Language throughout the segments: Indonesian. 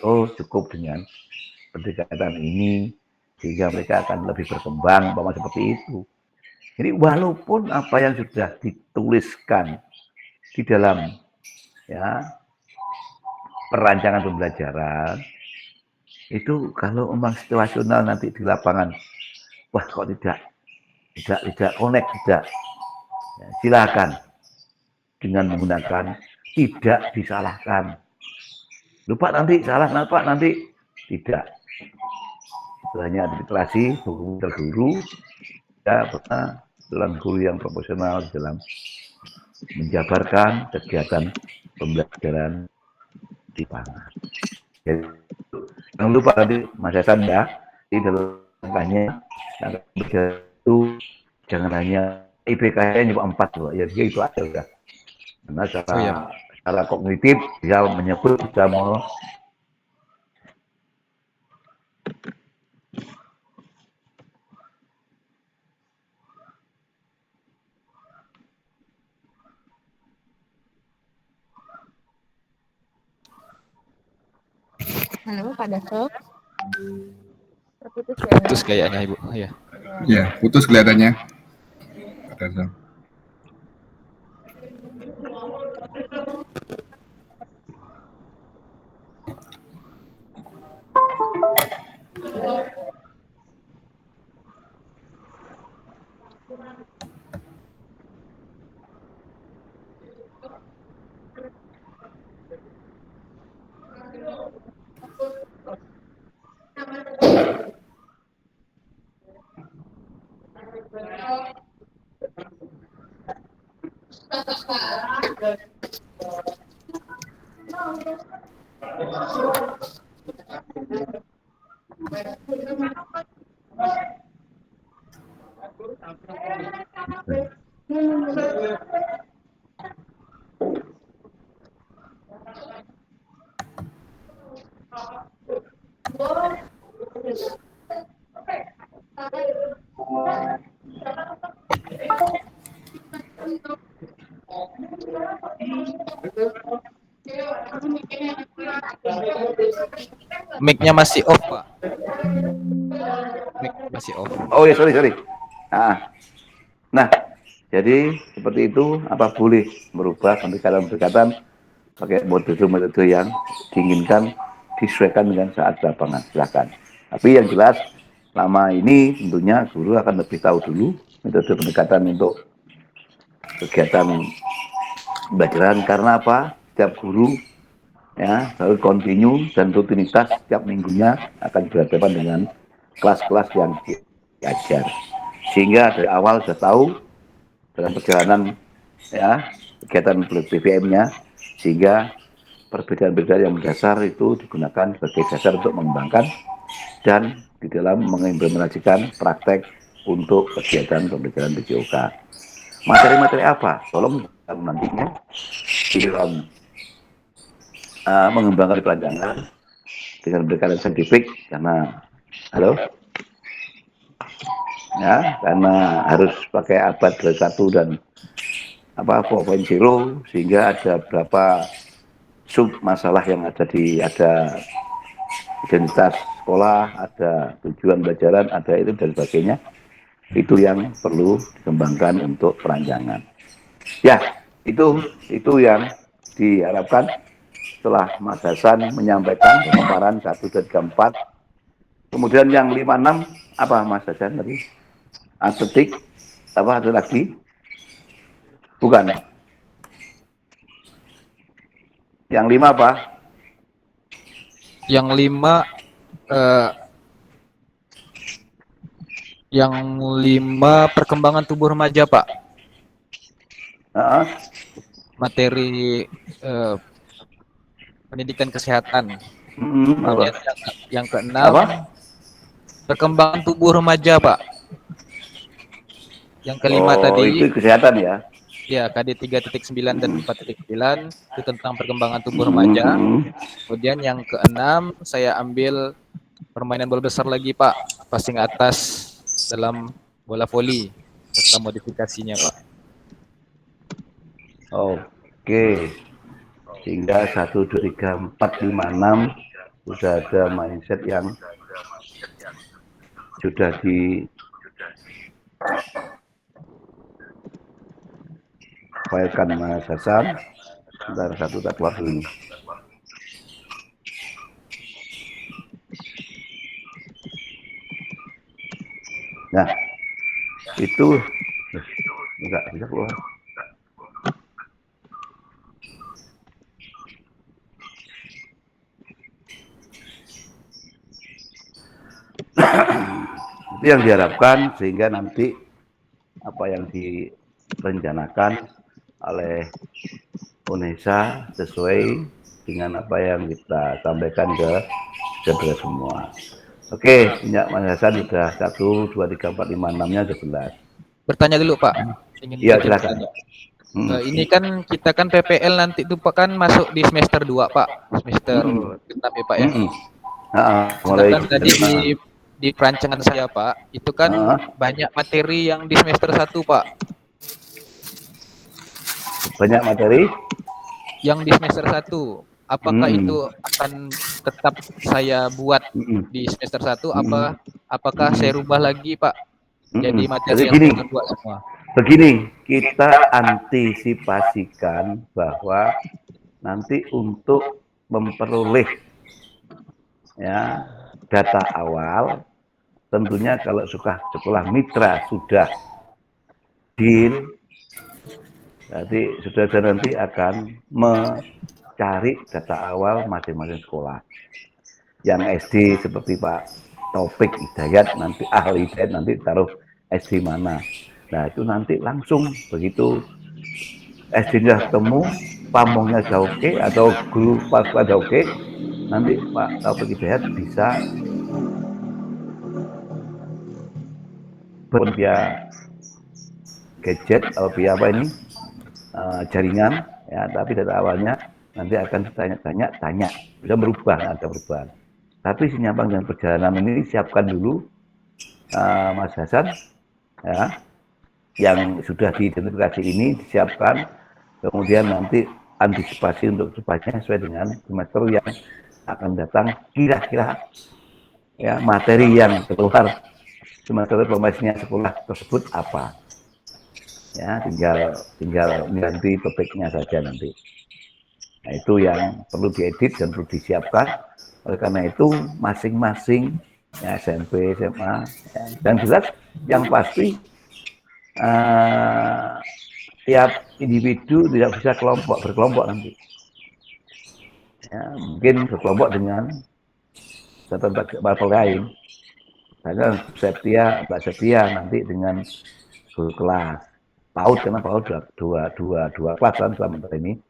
oh cukup dengan pendekatan ini sehingga mereka akan lebih berkembang, seperti itu. Jadi walaupun apa yang sudah dituliskan di dalam ya perancangan pembelajaran itu kalau memang situasional nanti di lapangan, wah kok tidak connect, tidak, ya, silakan dengan menggunakan tidak disalahkan. Lupa nanti salah, kenapa nanti tidak. Itu hanya administrasi, hukum terguru, ya dalam guru yang profesional dalam menjabarkan kegiatan pembelajaran di pangan. Jadi, jangan lupa nanti Mas Hasan ya, di dalam langkahnya itu jangan hanya IPK-nya cuma 4 loh, ya itu aja udah. Karena Oh ya. secara kognitif bisa menyebut bisa mau. Halo, Pak Daso. Terputus Putus ya. kayaknya Ibu. Ya. Ya, putus kelihatannya. Pak Daso. Mic-nya masih off, Pak. Mic masih off. Oh ya, sorry. Nah, jadi seperti itu apa boleh merubah pendekatan pakai metode-metode yang diinginkan disesuaikan dengan saat lapangan, silakan. Tapi yang jelas lama ini tentunya guru akan lebih tahu dulu metode pendekatan untuk kegiatan pembelajaran karena apa? Setiap guru ya selalu kontinu dan rutinitas setiap minggunya akan berhadapan dengan kelas-kelas yang diajar. Sehingga dari awal sudah tahu dalam perjalanan ya kegiatan BBM-nya sehingga perbedaan-perbedaan yang mendasar itu digunakan sebagai dasar untuk mengembangkan dan di dalam mengimplementasikan praktek untuk kegiatan pembelajaran PJOK. Materi-materi apa? Tolong nantinya di dalam mengembangkan perancangan dengan pendekatan saintifik karena karena harus pakai abad 21 dan 4.0 sehingga ada berapa sub masalah yang ada identitas sekolah, ada tujuan pelajaran, ada itu dan sebagainya. Itu yang perlu dikembangkan untuk perancangan. Ya, itu yang diharapkan setelah Mas Hasan menyampaikan pemaparan 1, 2, 3, 4. Kemudian yang 5, 6 apa Mas Hasan tadi? Atletik apa ada lagi? Bukan. Yang 5 apa? Yang 5 perkembangan tubuh remaja, Pak. Materi pendidikan kesehatan. Kemudian yang ke-6 perkembangan tubuh remaja, Pak. Yang kelima tadi itu kesehatan ya. Ya, KD 3.9 dan 4.9 itu tentang perkembangan tubuh remaja. Kemudian yang ke-6 saya ambil permainan bola besar lagi, Pak. Passing atas dalam bola voli serta modifikasinya, Pak. Oke. Sehingga 1, 2, 3, 4, 5, 6 sudah ada mindset yang sudah difailkan Mas Hasan. Sebentar, satu tak keluar dulu. Nah, itu enggak bisa keluar. Itu yang diharapkan sehingga nanti apa yang direncanakan oleh UNESA sesuai dengan apa yang kita sampaikan ke saudara semua. Oke, minyak Mas Hasan sudah 1, 2, 3, 4, 5, 6-nya 11. Bertanya dulu Pak, ingin Iya, izin silakan. bertanya. Ini kan kita kan PPL nanti itu Pak kan masuk di semester 2 Pak, semester genap ya Pak ya. Mulai Sedangkan tadi di perancangan saya Pak, itu kan banyak materi yang di semester 1 Pak. banyak materi Yang di semester 1. Apakah itu akan tetap saya buat di semester 1 apakah saya rubah lagi Pak? Jadi materi Jadi yang gini, semester 2 semua. begini, kita antisipasikan bahwa nanti untuk memperoleh ya data awal, tentunya kalau suka sekolah mitra sudah deal, jadi saudara nanti akan mencari data awal masing-masing sekolah. Yang SD seperti Pak Taufik Hidayat, nanti ahli Hidayat nanti taruh SD mana. Nah itu nanti langsung begitu SD-nya ketemu, pamongnya sudah oke, atau guru pas pada oke, nanti Pak Taufik Hidayat bisa via gadget atau via apa ini jaringan, ya, tapi data awalnya nanti akan tanya, bisa berubah, ada perubahan. Tapi sinyapang dan perjalanan ini siapkan dulu, Mas Hasan, ya, yang sudah diidentifikasi ini disiapkan, kemudian nanti antisipasi untuk supaya sesuai dengan semester yang akan datang, kira-kira ya materi yang keluar semester pembahasannya sekolah tersebut apa. Ya, tinggal mengganti topiknya saja nanti. Nah, itu yang perlu diedit dan perlu disiapkan. Oleh karena itu masing-masing ya, SMP, SMA, ya, dan jelas yang pasti tiap individu tidak bisa berkelompok nanti. Ya, mungkin berkelompok dengan satu level lain. Misalnya Mbak Septia nanti dengan guru kelas. PAUD karena PAUD dua kelas kan selama ini.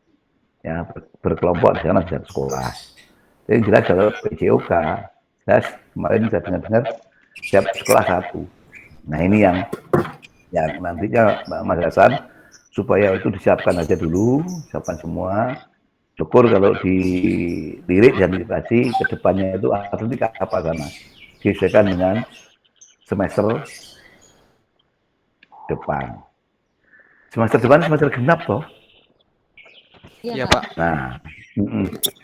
Ya, berkelompok di sana di sekolah. Jadi jelas kalau PJOK, jelas kemarin saya dengar siap sekolah 1. Nah ini yang nantinya Mas Hasan supaya itu disiapkan aja dulu, siapkan semua. Syukur kalau dilirik dan dikasih ke depannya itu nanti apa sana. Disesuaikan dengan semester depan. Semester depan semester genap toh. Iya Pak. Nah,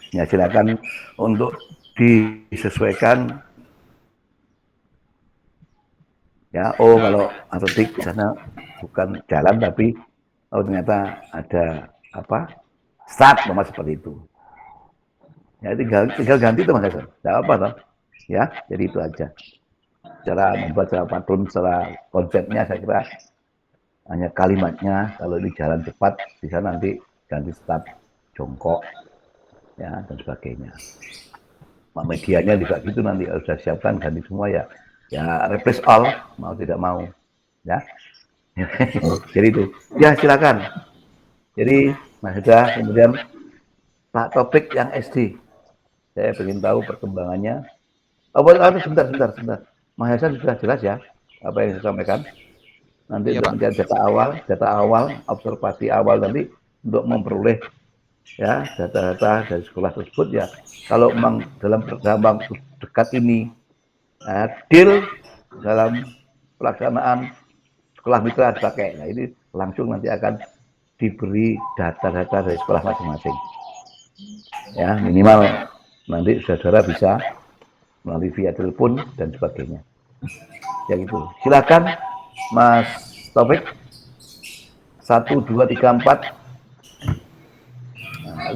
ya silakan untuk disesuaikan. Ya, oh kalau atletik di sana bukan jalan tapi ternyata ada apa start nomor seperti itu. Ya tinggal ganti tuh Mas Hasan. Tidak apa toh. Ya, jadi itu aja. Cara membuat secara patron, secara konsepnya saya kira hanya kalimatnya kalau ini jalan cepat bisa nanti ganti start jongkok ya dan sebagainya. Medianya juga gitu nanti harus sudah siapkan ganti semua ya. Ya replace all mau tidak mau ya. Jadi itu. Ya silakan. Jadi Mas Huda kemudian Pak Topik yang SD. Saya ingin tahu perkembangannya. Oh, sebentar. Mas Hasan sudah jelas ya apa yang saya sampaikan. Nanti Iya, untuk mencari data awal, observasi awal nanti untuk memperoleh ya data-data dari sekolah tersebut ya. Kalau memang dalam waktu dekat ini deal dalam pelaksanaan sekolah mitra dipakai. Nah ini langsung nanti akan diberi data-data dari sekolah masing-masing. Ya minimal nanti saudara bisa melalui via telepon dan sebagainya. Ya gitu. Silakan Mas Taufik. 1, 2, 3, 4,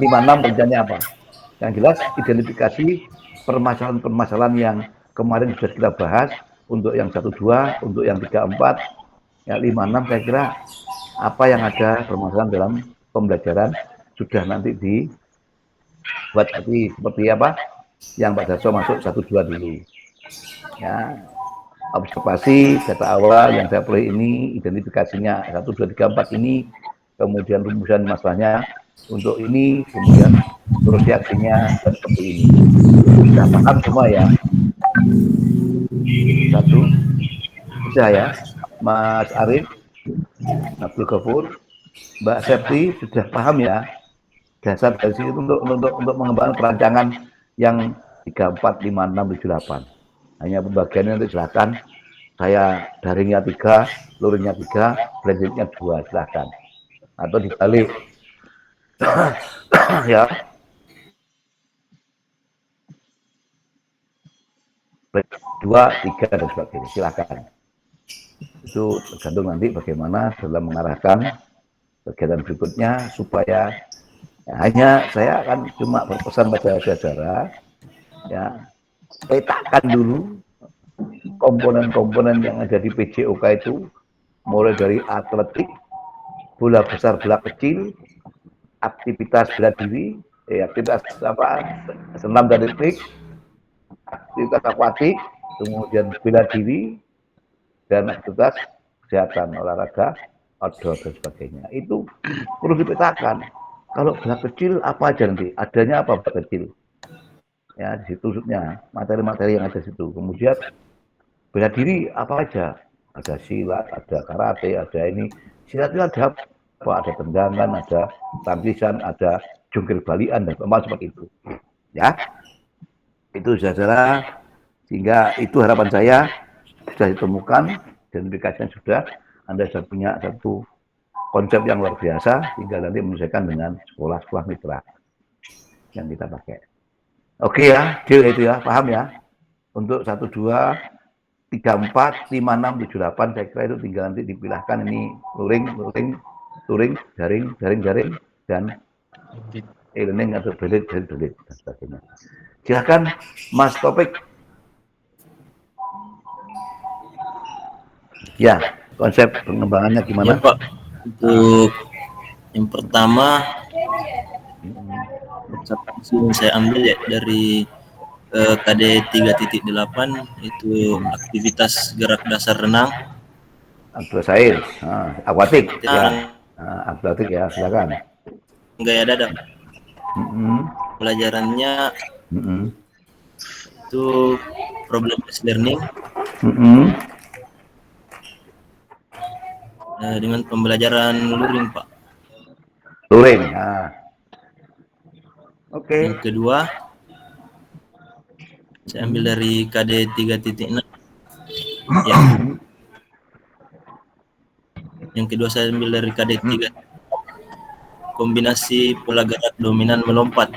5, 6 rencananya apa? Yang jelas identifikasi permasalahan-permasalahan yang kemarin sudah kita bahas untuk yang 1, 2, untuk yang 3, 4, yang 5, 6 saya kira apa yang ada permasalahan dalam pembelajaran sudah nanti dibuat seperti apa yang Pak Darso masuk 1, 2 dulu. Ya, observasi data awal yang saya peroleh ini, identifikasinya 1, 2, 3, 4 ini, kemudian rumusan masalahnya untuk ini, kemudian terus reaksinya dan seperti ini. Sudah paham semua ya? Satu, sudah ya, Mas Arif, Abdul Ghafur, Mbak Septi sudah paham ya dasar dari sini untuk mengembangkan perancangan yang 3, 4, 5, 6, 7, 8. Hanya pembagiannya nanti silakan. Saya daringnya 3, luringnya 3, blendednya 2, silakan. Atau dibalik. Ya. 2, 3 dan sebagainya. Silakan. Itu tergantung nanti bagaimana dalam mengarahkan kegiatan berikutnya supaya ya, hanya saya akan cuma berpesan pada saudara ya petakan dulu komponen-komponen yang ada di PJOK itu mulai dari atletik, bola besar, bola kecil, aktivitas bela diri, aktivitas senam dan ritmik, aktivitas akuatik, kemudian bela diri dan aktivitas kesehatan olahraga, outdoor dan sebagainya. Itu perlu dipetakan. Kalau bola kecil apa aja nanti? Adanya apa bola kecil? Ya di situ materi-materi yang ada di situ. Kemudian bela diri apa aja? Ada silat, ada karate, ada ini. Silat itu ada apa? Ada tendangan, ada tangkisan, ada jungkir balian dan seperti itu. Ya, itu saudara. Sehingga itu harapan saya sudah ditemukan, identifikasinya sudah. Anda sudah punya satu konsep yang luar biasa, tinggal nanti menyesuaikan dengan sekolah-sekolah mitra yang kita pakai. Oke ya, deal itu ya, paham ya? Untuk 1, 2, 3, 4, 5, 6, 7, 8, saya kira itu tinggal nanti dipilahkan ini luring, jaring, dan e-learning atau blended, dan sebagainya. Silakan Mas Topik. Ya, konsep pengembangannya gimana? Ya Pak, untuk yang pertama observasi yang saya ambil ya dari KD 3.8 itu aktivitas gerak dasar renang. Aktivitas air, akuatik, Ya, akuatik ya, silakan. gaya dada. Pelajarannya itu problem based learning. Dengan pembelajaran luring Pak. Luring, ya. Oke. Yang kedua saya ambil dari KD 3.6. Ya. Yang kedua saya ambil dari KD 3. Kombinasi pola gerak dominan melompat.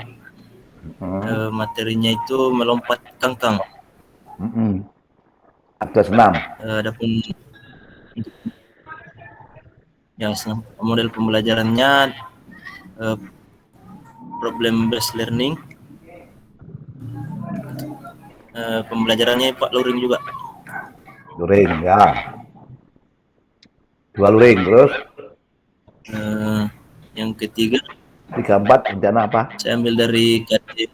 Materinya itu melompat kangkang. Ada 6. Adapun yang model pembelajarannya problem based learning. Pembelajarannya Pak luring juga. Luring ya. 2 luring terus. Yang ketiga 3, 4 rencana apa? saya ambil dari KD.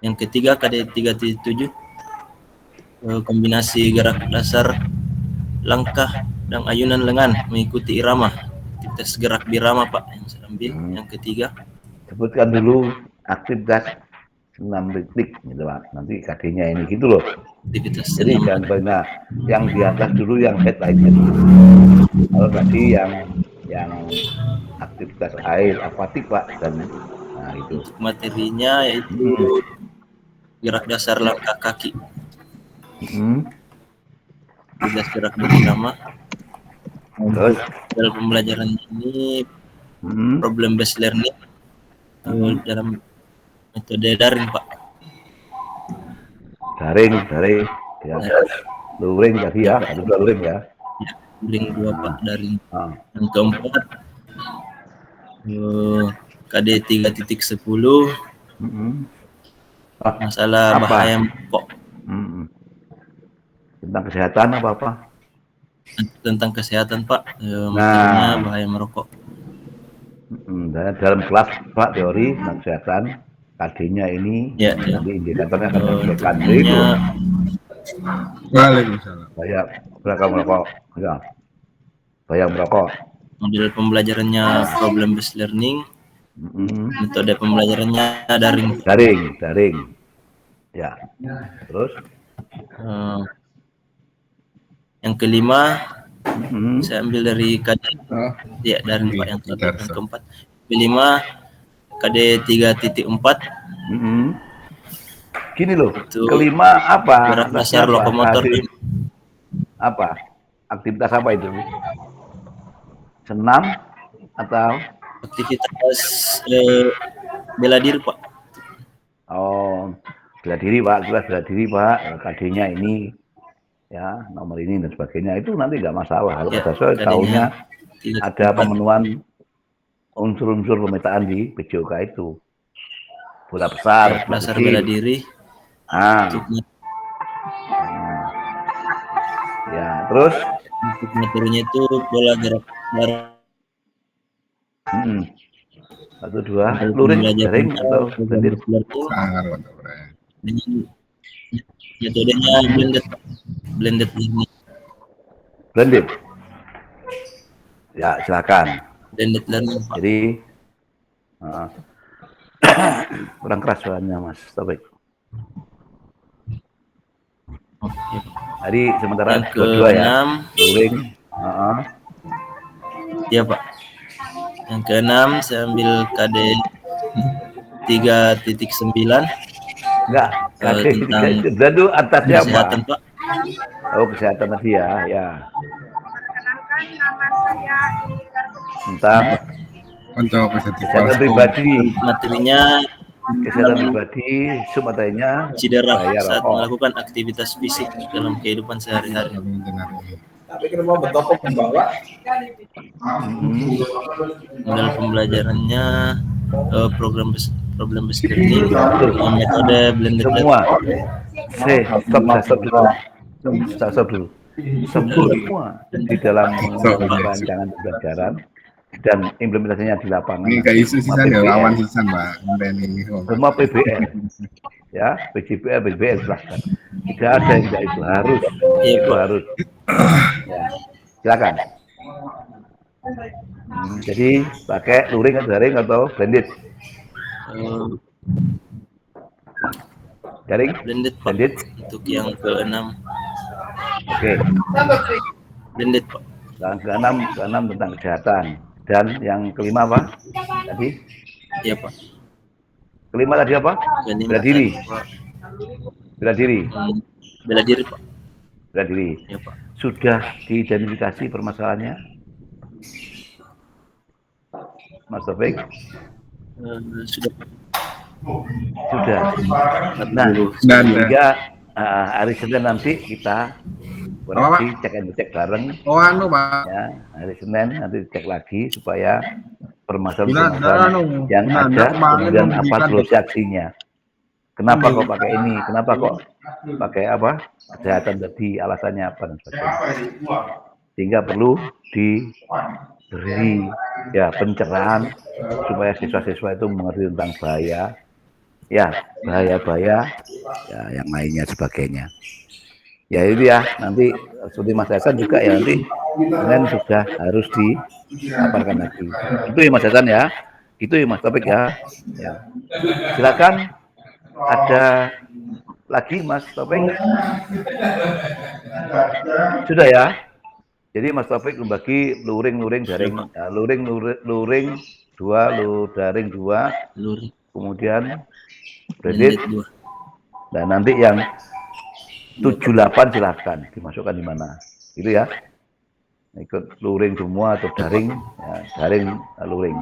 Yang ketiga KD 3.7 kombinasi gerak dasar langkah dan ayunan lengan mengikuti irama. Aktivitas gerak birama Pak yang saya ambil. Yang ketiga sebutkan dulu aktivitas senam ritmik gitu Pak. Nanti KD-nya ini gitu loh. Aktivitas jadi senam jangan banyak yang di atas dulu, yang headline-nya dulu. Kalau tadi yang aktivitas air akuatik Pak, dan itu. Untuk materinya yaitu gerak dasar langkah kaki. Aktivitas gerak birama. Terus Dalam pembelajaran ini problem based learning. dalam metode daring Pak. Daring, ya. Luring tadi ya, Pak. ada dua luring ya. Luring 2 Pak daring. Ah. Yang keempat KD 3.10 masalah apa? bahaya merokok. Tentang kesehatan apa? Tentang kesehatan Pak, materinya bahaya merokok. Dalam kelas Pak teori tentang kesehatan, KD-nya ini Ya, nanti indikatornya akan menunjukkan itu. untuknya Waalaikumsalam. Bahaya merokok, ya. Bahaya merokok. model pembelajarannya problem based learning, metode pembelajarannya daring. Daring. Ya. Terus yang kelima saya ambil dari KD ya daring Pak yang keempat. Kelima KD 3.4. Gini loh. Itu kelima apa? gerak dasar lokomotor. Apa? Aktivitas apa itu? Senam atau aktivitas bela diri Pak. Oh, bela diri Pak, jelas bela diri Pak. KD-nya ini ya, nomor ini dan sebagainya itu nanti nggak masalah. Kalau sesuai tahunya ada pemenuhan unsur-unsur pemetaan di PJOK itu. Bola besar, dasar bela diri. Ya, terus untuk materinya itu bola gerak darat. 1, 2, luring, daring atau blended? Sangat mantap. Metodenya blended learning. Blended. Ya, silakan. Blended learning Pak. Jadi kurang keras suaranya Mas Taufik. Jadi sementara yang kedua ya, luring. Iya Pak. Yang keenam saya ambil KD 3.9. Enggak, KD itu atasnya apa? Kesehatan Pak. Oh, kesehatan tadi ya. Tentang kesehatan pribadi. Materinya kesehatan pribadi, submaterinya cedera saat melakukan aktivitas fisik dalam kehidupan sehari-hari. Tapi kenapa betul membawa? Model pembelajarannya problem based learning, metode blended semua. Stop dulu. Semua di dalam rancangan pembelajaran dan implementasinya di lapangan. Ini kayak isu sisan ya, lawan sisan Pak. Semua PBL, ya, PJBL, PBL silahkan. Tidak ada yang tidak itu harus, harus. Ya, silakan. Jadi pakai luring atau daring atau blended? Daring? Blended Pak. Untuk yang keenam. Oke. Blended Pak. Yang keenam tentang kesehatan. Dan yang kelima apa? Tadi? Iya Pak. Kelima tadi apa? Bela diri. Bela diri. Bela diri Pak. Bela diri. Iya Pak. Sudah diidentifikasi permasalahannya? Mas Taufik? Sudah. Nah, sehingga hari Senin nanti kita koreksi cek bareng. Pak. Ya, hari Senin nanti cek lagi supaya permasalahan yang ada kemudian apa solusi aksinya. Kenapa kok pakai ini? Kenapa kok pakai apa? Kesehatan tadi alasannya apa dan sebagainya. Sehingga perlu diberi ya pencerahan supaya siswa-siswa itu mengerti tentang bahaya ya yang lainnya sebagainya. Ya itu ya, nanti seperti Mas Hasan juga ya nanti Senin sudah harus dipaparkan lagi. Itu ya Mas Hasan ya, itu ya Mas Taufik ya. Silakan, ada lagi Mas Taufik? Sudah ya. Jadi Mas Taufik membagi luring daring, luring 2, daring 2, kemudian blended. Dan nanti yang 78 silahkan dimasukkan di mana, gitu ya. ikut luring semua atau daring, ya, daring luring.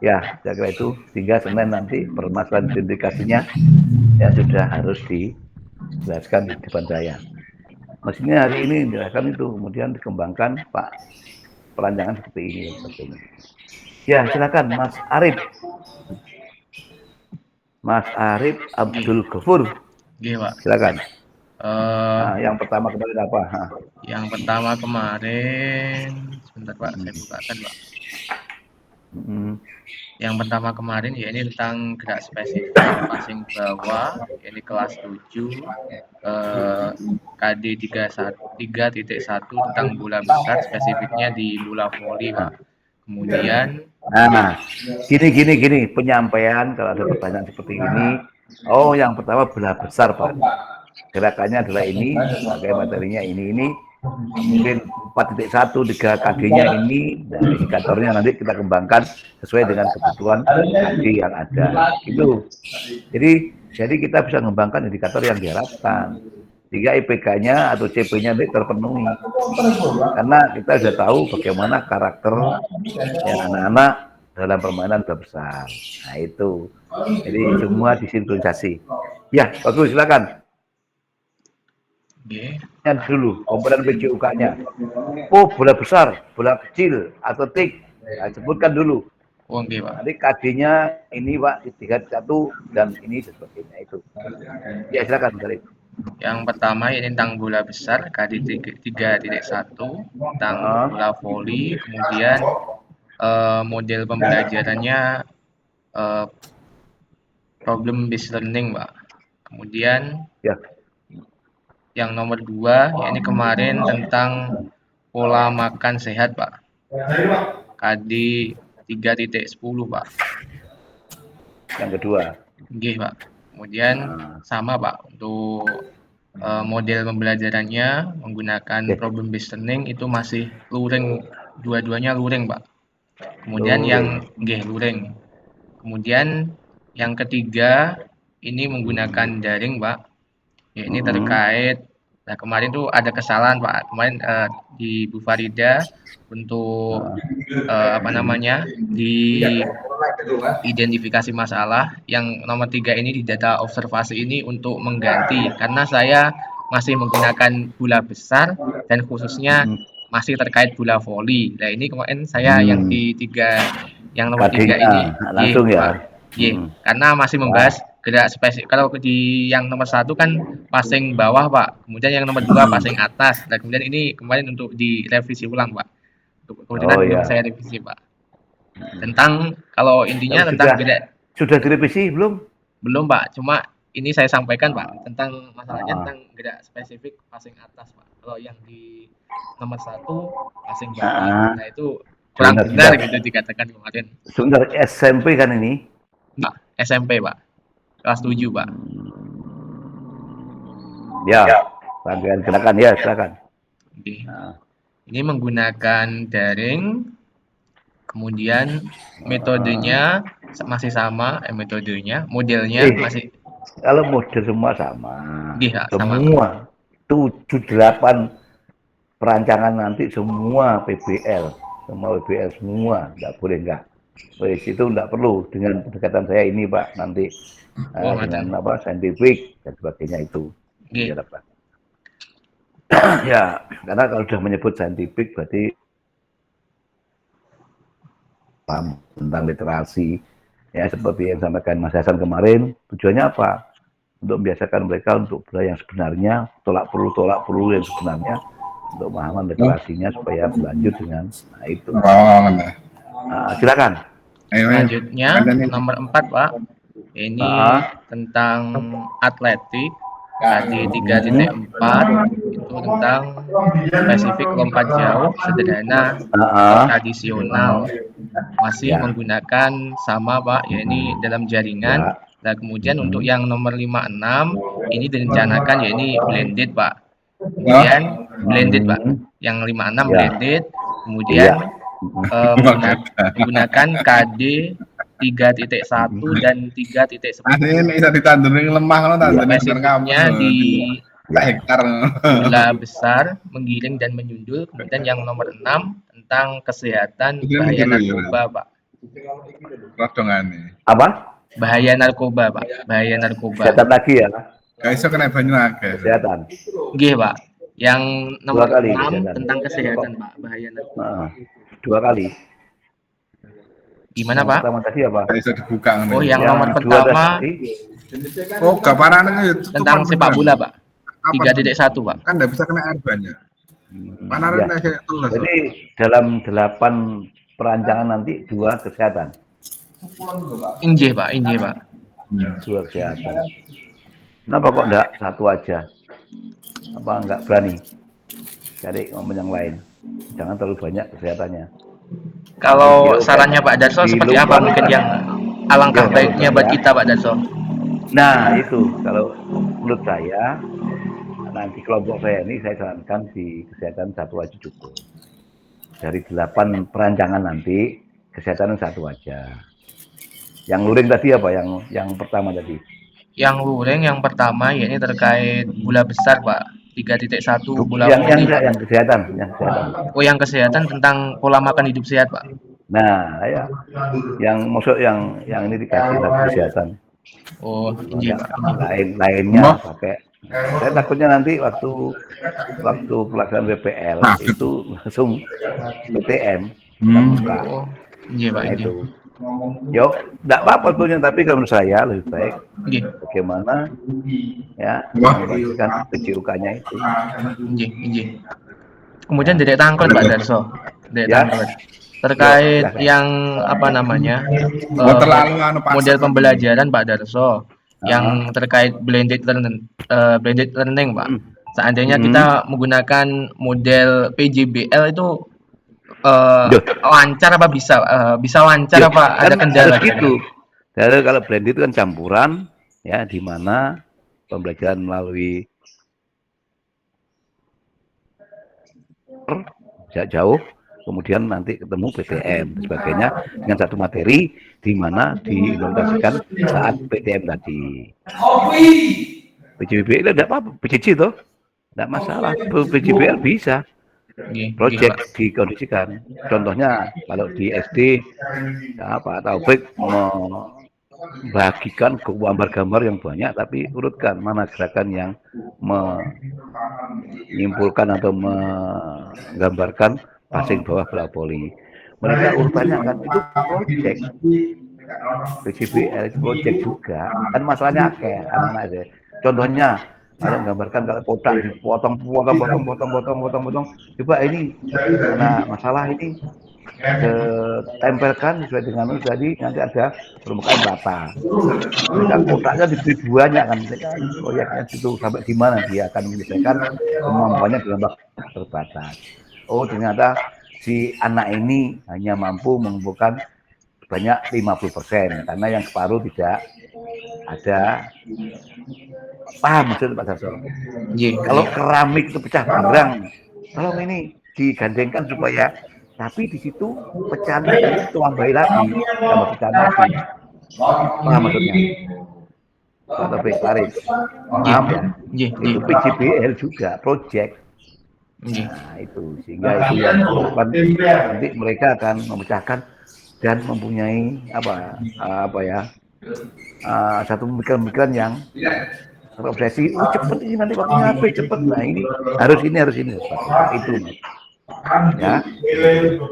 Ya, saya kira itu. Hingga Senin nanti permasalahan identifikasinya ya sudah harus dijelaskan di depan saya. Mestinya hari ini dijelaskan itu, kemudian dikembangkan Pak perancangan seperti ini. Sebetulnya. Ya, silakan Mas Arif. Mas Arif Abdul Ghafur. Oke, Pak. Silakan. Eh, Yang pertama kemarin apa? yang pertama kemarin, sebentar Pak, saya bukakan Pak. Yang pertama kemarin ya ini tentang gerak spesifik passing bawah, ini kelas 7 KD 3.1 tentang bola besar, spesifiknya di bola voli Pak. Kemudian gini penyampaian kalau ada pertanyaan seperti ini. Oh, yang pertama bola besar Pak. Gerakannya adalah ini, sebagai materinya ini mungkin 4.1 3 KD-nya ini, dan indikatornya nanti kita kembangkan sesuai dengan kebutuhan KD yang ada. Itu. Jadi kita bisa mengembangkan indikator yang diharapkan. Sehingga IPK-nya atau CP-nya terpenuhi. Karena kita sudah tahu bagaimana karakter anak-anak dalam permainan bola besar. Nah itu. Jadi semua disinkronisasi. Ya, bagus, silakan. Yang dulu komponen PJUK-nya. Oh, bola besar, bola kecil, atletik. Nah, sebutkan dulu. Oke, Pak. Nanti KD-nya ini Pak 3.1 dan ini dan sebagainya itu. Ya, silakan, Arif. Yang pertama ini tentang bola besar KD 3.1 tentang bola voli, kemudian model pembelajarannya problem based learning, Pak. Kemudian ya. Yang nomor 2 ini kemarin tentang pola makan sehat, Pak. KD 3.10, Pak. Yang kedua. Oke, Pak. Kemudian sama Pak untuk model pembelajarannya menggunakan problem based learning itu masih luring, dua-duanya luring Pak. Kemudian luring. Kemudian yang ketiga ini menggunakan daring Pak. Ya, ini terkait. Nah kemarin tuh ada kesalahan Pak. Kemarin di Bu Farida untuk di identifikasi masalah yang nomor 3 ini di data observasi ini untuk mengganti karena saya masih menggunakan bola besar dan khususnya masih terkait bola voli. Nah ini kemarin saya yang di nomor 3 ini langsung ya. Karena masih membahas gerak spesifik. Kalau di yang nomor 1 kan passing bawah Pak, kemudian yang nomor 2 passing atas. Dan kemudian ini kemarin untuk direvisi ulang Pak. Kemudian belum saya revisi Pak. Tentang kalau intinya tentang gerak. Sudah direvisi belum? Belum Pak, cuma ini saya sampaikan Pak tentang masalahnya tentang gerak spesifik passing atas Pak. Kalau yang di nomor 1 passing bawah, nah itu kurang benar gitu dikatakan kemarin. Sebentar, SMP kan ini? Nah, SMP Pak, kelas 7 Pak. Ya, silakan ya, silakan. Oke. Ini menggunakan daring, kemudian metodenya masih sama, metodenya, modelnya masih. Kalau model semua sama. Iya, semua. 7-8 perancangan nanti semua PBL, semua, nggak boleh enggak. Itu enggak perlu dengan pendekatan saya ini Pak nanti dengan saintifik dan sebagainya itu. Ya, karena kalau sudah menyebut saintifik berarti paham tentang literasi. Ya seperti yang disampaikan Mas Hasan kemarin, tujuannya apa? Untuk membiasakan mereka untuk belajar yang sebenarnya, tolak perlu yang sebenarnya, untuk pemahaman literasinya supaya berlanjut dengan itu. Silakan. Selanjutnya nomor 4 Pak, ini tentang atletik KD 3.4 itu tentang spesifik lompat jauh sederhana tradisional masih menggunakan sama Pak, ya ini dalam jaringan. Nah kemudian untuk yang nomor 56 ini direncanakan ya ini blended Pak. Kemudian blended Pak, yang 56 blended, kemudian menggunakan KD 3.1 dan 3.10. Ini bisa ditandurin lemah kalau tandurin spesifiknya di Tak hektar. Gula besar, menggiling dan menyundul. Kemudian yang nomor 6 tentang kesehatan Itu bahaya mikir dulu. narkoba, Pak. Rodongane. Apa? Bahaya narkoba, Pak. Bahaya narkoba. Kesehatan lagi ya, Gak iso kena banyu akeh. kesehatan. Nggih, Pak. Yang nomor 6 kali kesehatan. tentang kesehatan, Pak. Bahaya narkoba. Heeh. 2 kali. Gimana, Yang Pak? pertama tadi apa? Gak iso dibuka ngono. Oh, yang nomor kedua pertama tadi, Oh, gambaran itu tentang sepak bola, Pak. 3.1, Pak. Kan enggak bisa kena air banyak. Panaran ya. kayak telur. Jadi dalam 8 perancangan nanti 2 kesehatan. Injih, Pak. Injih, Pak. 2 kesehatan. Kenapa kok enggak satu aja? Apa enggak berani cari momen yang lain? Jangan terlalu banyak kesehatannya. Kalau Iya, sarannya Pak Darso di seperti apa lubang. mungkin yang alangkah Ya, baiknya buat ya. kita, Pak Darso? Nah, itu kalau menurut saya nanti kelompok saya ini saya sarankan di kesehatan 1 aja cukup. Dari 8 perancangan nanti kesehatan 1 aja. Yang luring tadi apa? Yang pertama tadi. Yang luring yang pertama ya ini terkait gula besar, Pak. 3.1 gula Yang putih, Pak. yang kesehatan, yang kesehatan. Oh, yang kesehatan tentang pola makan hidup sehat, Pak. Nah, ya. Yang maksud yang ini dikasih satu kesehatan. Oh, iya, Pak. Lainnya pakai. Saya takutnya nanti waktu pelaksanaan BPL itu langsung PTM buka. Oh, iya, Pak. Nah, itu. Yo, enggak apa-apa sebetulnya, tapi kalau menurut saya lebih baik Iya. bagaimana ya membagikan kejirukannya itu. Iya, iya. Kemudian Dedek Tangklet, Pak Darso. Dedek Ya. Tangklet. Terkait yang apa namanya? Model pembelajaran Pak Darso yang terkait blended learning, Pak. Seandainya kita menggunakan model PJBL itu lancar apa bisa lancar apa ada kendala gitu. Jadi kalau blended itu kan campuran ya, di mana pembelajaran melalui jauh, kemudian nanti ketemu PTM dan sebagainya dengan satu materi di mana diimplementasikan saat PTM tadi. PJBL tidak apa-apa, PJJ toh tidak masalah, PJBL bisa. Project dikondisikan. Contohnya kalau di SD Pak Taufik membagikan gambar-gambar yang banyak, tapi urutkan mana gerakan yang menyimpulkan atau menggambarkan passing bawah bola voli. Mereka urutannya kan itu project. PJBL itu project juga. Kan masalahnya akeh anak-anak itu. Contohnya kalau menggambarkan kalau kotak dipotong, coba ini karena masalah ini tempelkan sesuai dengan tadi, nanti ada permukaan rata. Mereka kotaknya diberi banyak kan, mereka proyeknya itu sampai di mana dia akan menyelesaikan kemampuannya dalam waktu terbatas. Oh, ternyata si anak ini hanya mampu mengumpulkan banyak 50% karena yang separuh tidak ada. Paham maksud Pak Darso? Kalau keramik itu pecah barang, tolong ini digandengkan supaya, tapi di situ pecahan itu tambahin lagi, tambah pecahan lagi. Paham maksudnya? Pak Taufik tarik. Paham ya? Itu PJBL juga, project. Nah, itu sehingga itu yang nanti mereka akan memecahkan dan mempunyai satu pemikiran yang terobsesi, cepet ini nanti waktunya habis cepet. Nah ini harus ini. Itu ya.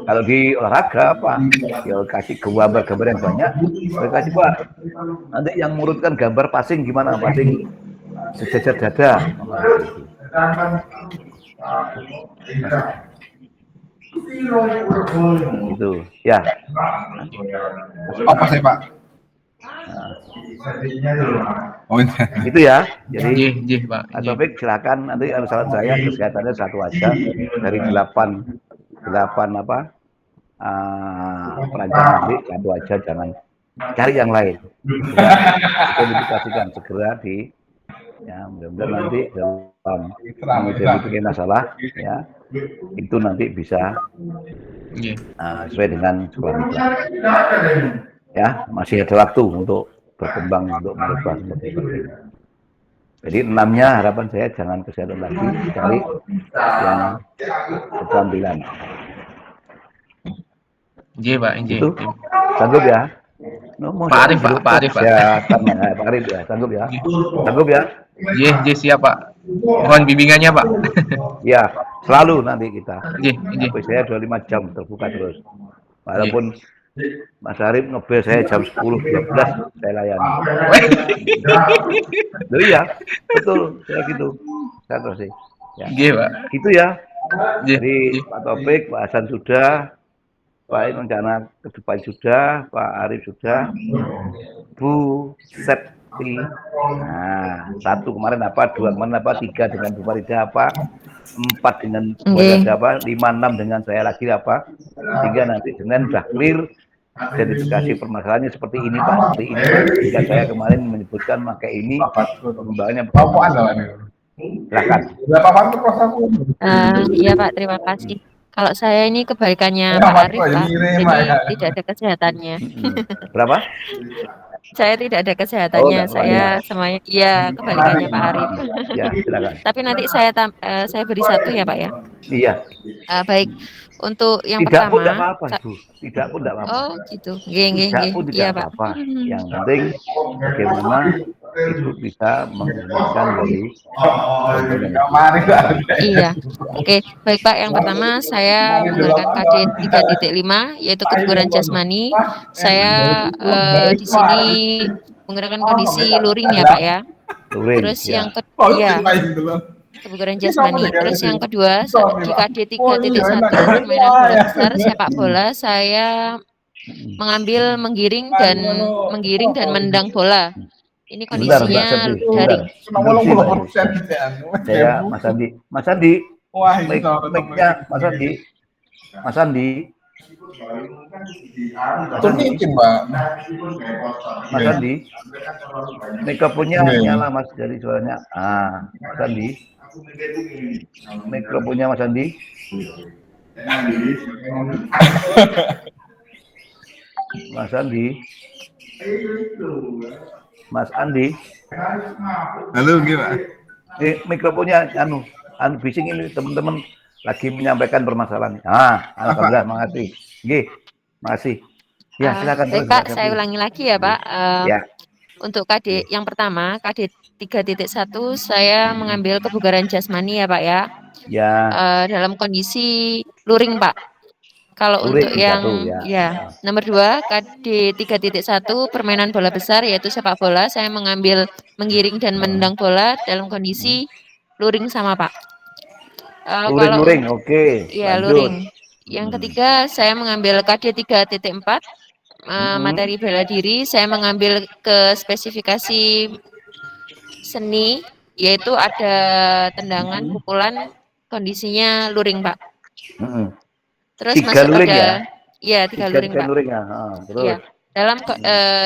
Kalau di olahraga apa? Ya kasih gambar-gambar yang banyak. Kasih Pak. Nanti yang mengurutkan gambar passing gimana? Passing sejajar dada. Itu ya. Apa sih Pak? Itu ya. Jadi Pak. Taufik silakan, nanti saran saya kesehatannya 1 aja dari 8 perancangan nanti 1 aja, jangan cari yang lain. Identifikasikan segera ya, mudah-mudahan nanti dalam mengidentifikasi masalah ya itu nanti bisa sesuai dengan sekolah mitra. Ya, masih ada waktu untuk berkembang, untuk merubah seperti itu. Jadi 6-nya harapan saya jangan kesehatan lagi, cari yang keterampilan. Nggih, Pak, nggih. Itu sanggup ya? Pak Arif, Pak Arif, Pak. Kesehatan ya, Pak Arif ya, sanggup ya? Sanggup ya? Nggih, nggih, siap, Pak. Mohon bimbingannya, Pak. Ya, selalu nanti kita. Nggih, nggih. HP saya 25 jam terbuka terus. Nggih. Walaupun Mas Arif ngebel saya jam 10.12 saya layani. Loh iya, betul, saya gitu. Saya terus sih. Ya. Nggih, Pak. Gitu ya. Nggih, Jadi nggih. Pak Taufik, Pak Hasan sudah, Pak rencana ke depan sudah, Pak Arif sudah, Bu Septi. Nah, 1 kemarin apa, 2 kemarin apa, 3 dengan Bu Farida apa, 4 dengan Bu Farida apa, 5, 6 dengan saya lagi apa, 3 nanti Senin sudah clear. Identifikasi permasalahannya seperti ini Pak, seperti ini Pak. Jika saya kemarin menyebutkan pakai ini, pengembangannya silakan. Iya Pak, terima kasih. Kalau saya ini kebalikannya Pak Arif Pak, jadi tidak ada kesehatannya. Berapa? Saya tidak ada kesehatannya, enggak saya semuanya, iya kebalikannya Pak Arif. Ya, silakan. Tapi nanti saya beri 1 ya Pak ya. Iya. Baik, untuk yang Tidak pun pertama. tidak apa-apa, Bu. Tidak pun tidak apa-apa. Oh gitu, nggih. Tidak pun Iya tidak Pak. apa-apa. Yang penting bagaimana itu bisa menggunakan dari Iya. Oke, baik Pak. Yang pertama saya menggunakan KD 3.5 yaitu kebugaran jasmani. Saya di sini menggunakan kondisi luring ya Pak ya. Terus yang kedua, kebugaran jasmani. Terus yang kedua di KD 3.1 permainan bola besar sepak bola, saya mengambil menggiring dan mendang bola. Ini kondisinya daring. Saya Mas Andi. Mas Andi. Mic-nya Mas Andi. Mas Andi. Mas Andi. Mikrofonnya nyala Mas dari suaranya. Mas Andi. Mikrofonnya Mas Andi. Mas Andi. Mas Andi. Halo, gimana? Mikrofonnya bising ini teman-teman lagi menyampaikan permasalahan. Alhamdulillah, makasih. Nggih, makasih. Ya, silakan. Baik Pak, saya ulangi lagi ya Pak. Ya. Untuk KD yang pertama, KD 3.1 saya mengambil kebugaran jasmani ya Pak ya. Ya. Dalam kondisi luring Pak. Kalau luring untuk yang nomor 2 KD 3.1 permainan bola besar yaitu sepak bola, saya mengambil menggiring dan mendang bola dalam kondisi luring sama Pak. Luring, oke. Iya, luring. Yang ketiga, saya mengambil KD 3.4 materi bela diri, saya mengambil ke spesifikasi seni, yaitu ada tendangan, pukulan, kondisinya luring Pak. Terus 3 masuk luring ada, ya? 3 luring Pak. Luring, terus. Ya. Dalam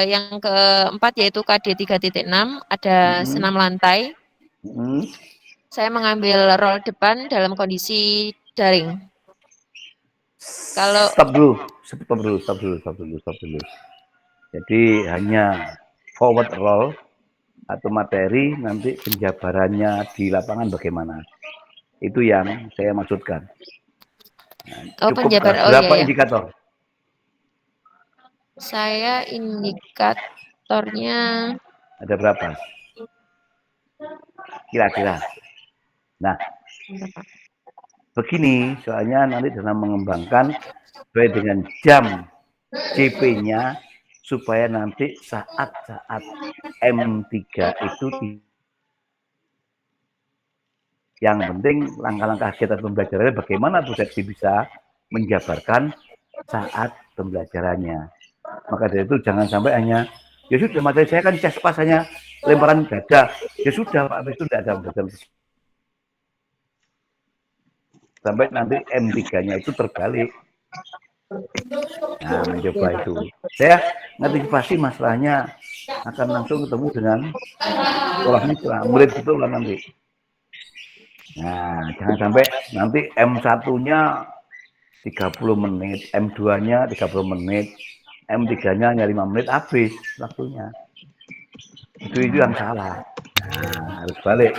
yang keempat yaitu KD 3.6 ada senam lantai. Saya mengambil roll depan dalam kondisi daring. Kalau Stop dulu. Jadi hanya forward roll atau materi, nanti penjabarannya di lapangan bagaimana? Itu yang saya maksudkan. Berapa indikator? Saya indikatornya ada berapa? Kira-kira. Nah, begini, soalnya nanti dalam mengembangkan sesuai dengan jam CP-nya supaya nanti saat-saat M3 itu yang penting langkah-langkah kegiatan pembelajarannya bagaimana Bu Septi bisa menjabarkan saat pembelajarannya. Maka dari itu jangan sampai hanya, ya sudah materi saya kan cas pas hanya lemparan dada. Ya sudah Pak, itu tidak ada pembelajaran. Sampai nanti M3-nya itu terbalik. Nah, mencoba itu. Saya ngantisipasi masalahnya akan langsung ketemu dengan sekolah mitra, murid betul lah nanti. Nah, jangan sampai nanti M1-nya 30 menit, M2-nya 30 menit, M3-nya hanya 5 menit habis waktunya. Itu yang salah. Nah, harus balik.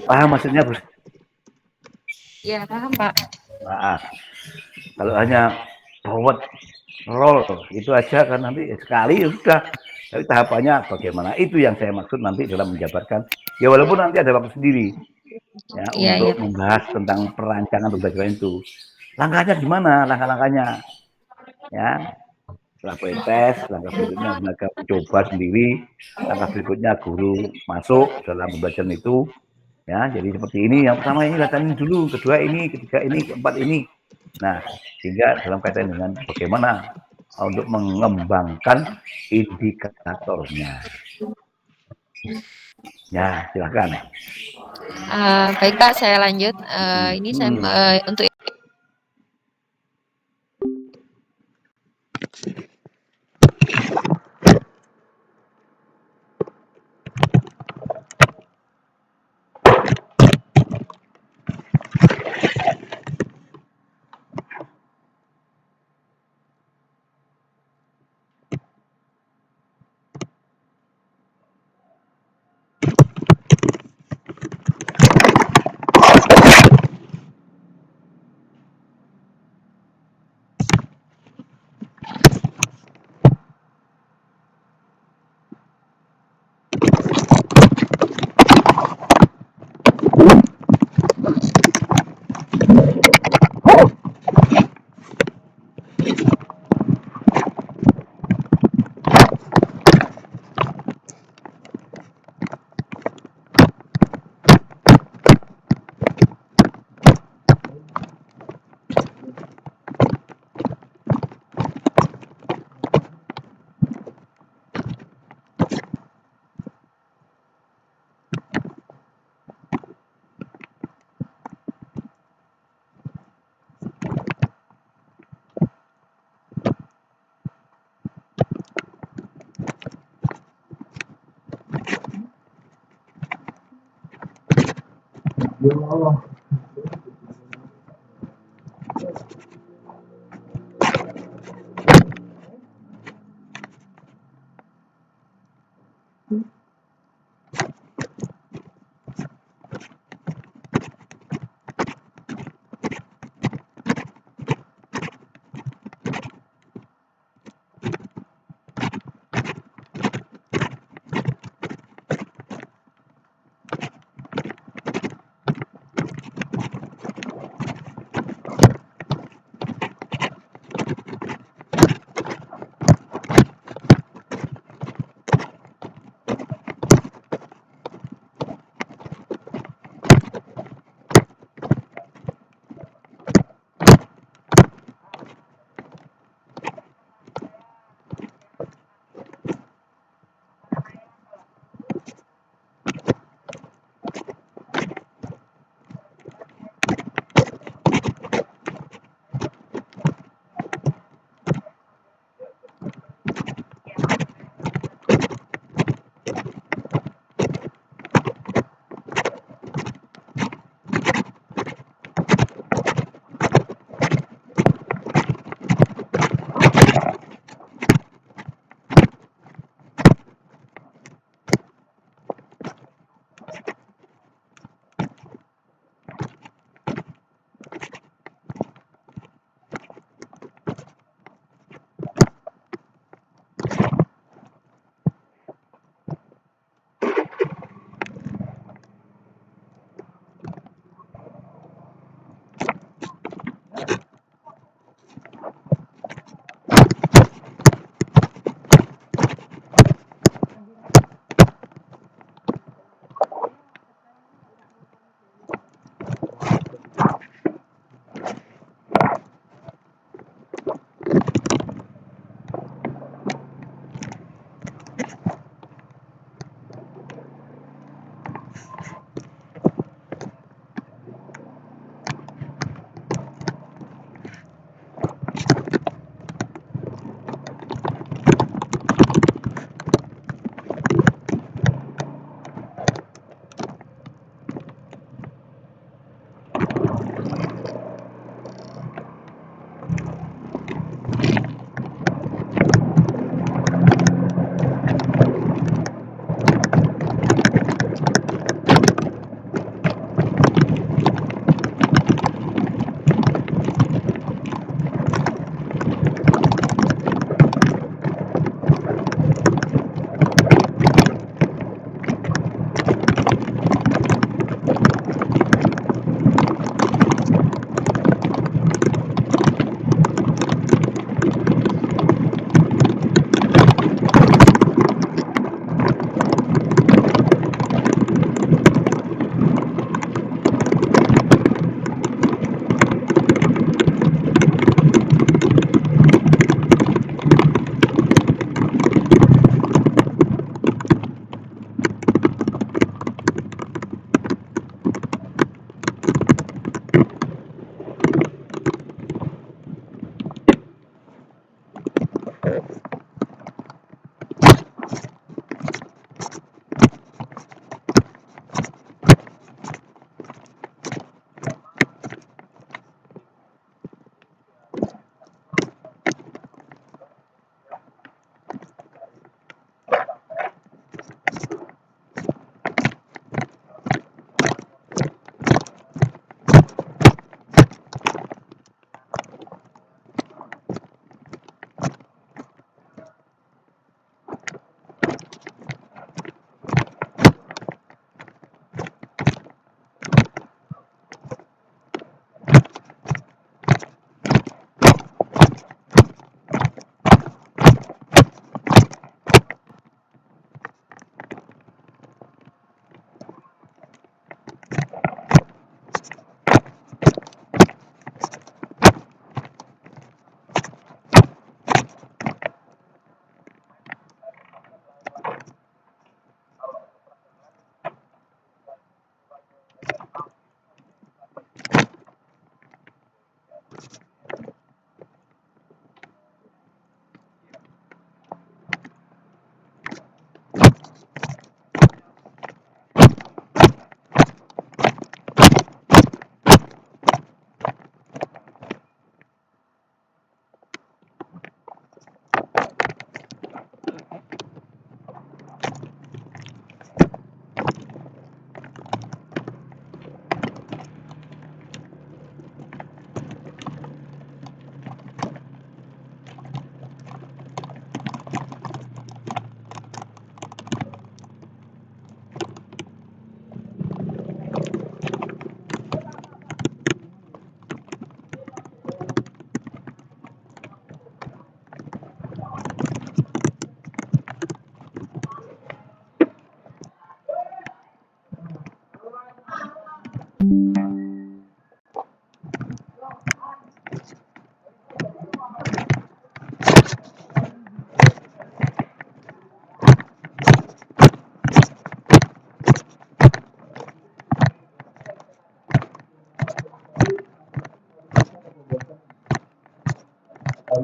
Paham maksudnya, Bos? Iya, paham, Pak. Nah, kalau hanya forward roll itu aja kan nanti sekali ya sudah. Tapi tahapannya bagaimana? Itu yang saya maksud nanti dalam menjabarkan. Ya walaupun nanti ada waktu sendiri ya Iya, iya. untuk membahas tentang perancangan pembelajaran itu. Langkahnya gimana? Langkah-langkahnya ya. Setelah tes, langkah berikutnya mereka coba sendiri, langkah berikutnya guru masuk dalam pembelajaran itu. Ya, jadi seperti ini. Yang pertama ini latihan ini dulu, kedua ini, ketiga ini, keempat ini. Nah, sehingga dalam kaitan dengan bagaimana untuk mengembangkan indikatornya. Ya, silakan. Baik Pak, saya lanjut. Ini saya untuk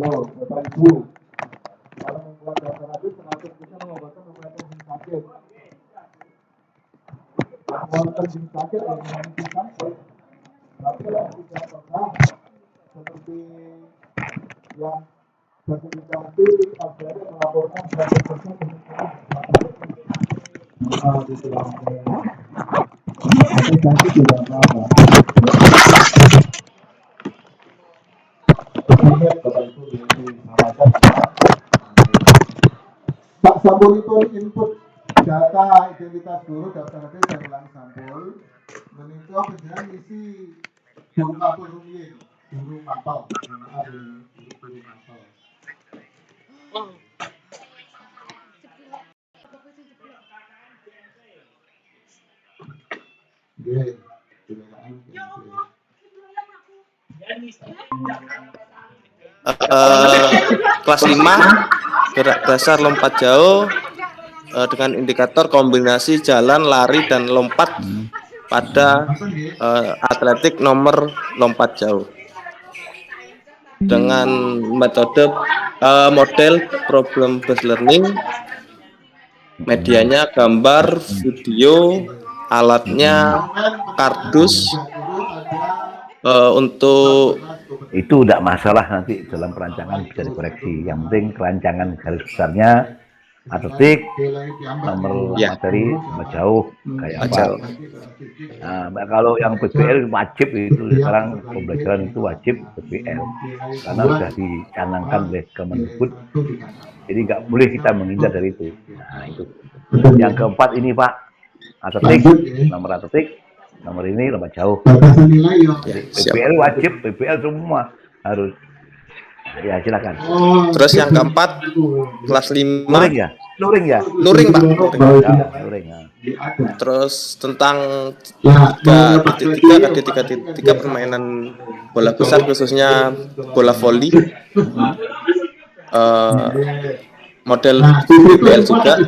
Halo, Bapak Ibu. Kalau membuat daftar habis, termasuk kita mengobatkan membuat sakit. Walaupun sakit dan sakit, tapi tidak pernah seperti yang sertifikasi akhirnya melaporkan 100% tapi sanksi tidak apa-apa. Ingat Bapak Ibu ini Pak Sampul itu input data identitas guru daftar hadir dan ulang sampul meninjau penjelasan isi guru mapel rumiyin guru mapel guru mapel. Kelas 5 gerak dasar lompat jauh dengan indikator kombinasi jalan, lari, dan lompat pada atletik nomor lompat jauh dengan metode model problem based learning. Medianya gambar, video, alatnya kardus. Untuk itu tidak masalah, nanti dalam perancangan bisa dikoreksi. Yang penting perancangan garis besarnya atletik, nomor materi, nomor jauh kayak apa. Nah, kalau yang PBL wajib itu sekarang pembelajaran itu wajib PBL karena sudah dicanangkan oleh Kemendikbud. Jadi nggak boleh kita menghindar dari itu. Nah itu. Yang keempat ini Pak, atletik, nomor atletik. Nomor ini lompat jauh. PBL wajib, PBL semua harus. Ya silakan. Terus yang keempat kelas 5 luring ya? Luring ya? Luring Pak. Luring ya. Terus tentang 3.3 3.3 permainan bola besar khususnya bola voli. Model PBL juga.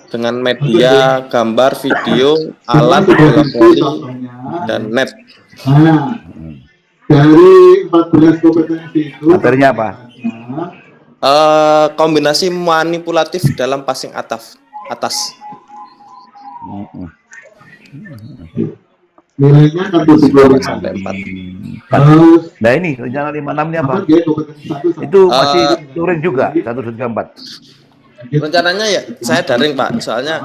Dengan media, gambar, video, alat, bola voli, dan net. Dari 14 kompetensi itu materinya apa? Kombinasi manipulatif dalam passing atas. Nilainya kan 2 sampai 4. Nah ini rencana 56 ini apa? Itu masih luring juga 1/4. Rencananya ya saya daring Pak, soalnya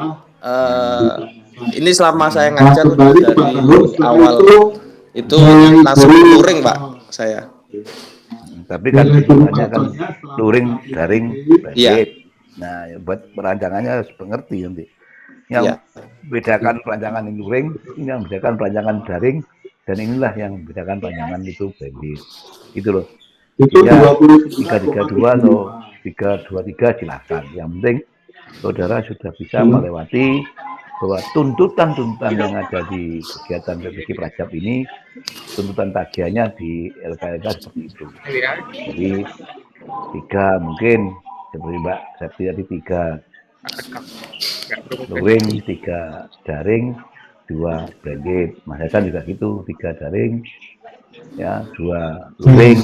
ini selama saya ngajar dari awal itu langsung luring Pak saya. Tapi kan hanya kan luring, daring, Iya. Nah buat perancangannya harus mengerti nanti. Yang bedakan perancangan yang luring, ini yang bedakan perancangan daring, dan inilah yang bedakan perancangan itu blended. Gitu loh. Ya 332 atau 323 silakan. Yang penting saudara sudah bisa melewati bahwa tuntutan-tuntutan yang ada di kegiatan revisi Prajab ini, tuntutan tagihannya di LKLK seperti itu. Jadi 3 mungkin seperti Mbak Septi tadi 3 luring, 3 daring, 2 blended. Mas Hasan juga gitu, 3 daring, ya 2 luring.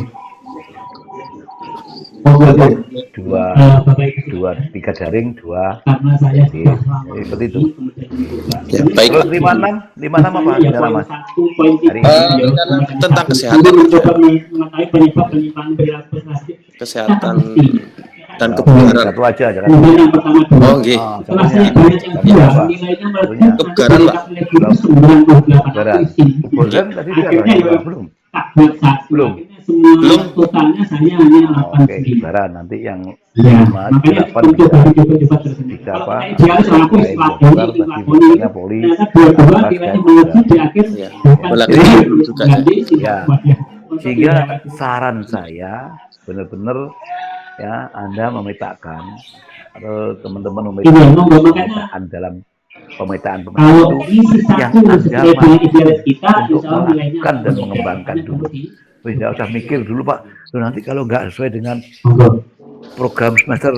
3 daring, 2 jadi seperti itu. Ya, baik. Terus 56 apa rencana Mas? Tentang kesehatan dan kebugaran. Satu aja jangan. Oh nggih. Kebugaran Pak. Kebugaran. Kebugaran tadi sudah belum? Belum. Totalnya saya hanya 8. Oke, kebugaran nanti yang 5, 8 bisa apa? Bongkar tadi bukannya poli. Ya, sehingga saran saya benar-benar ya Anda memetakan atau teman-teman memetakan pemetaan dalam pemetaan itu yang Anda mampu untuk melakukan dan mengembangkan dulu. Tidak usah mikir dulu Pak, nanti kalau nggak sesuai dengan program semester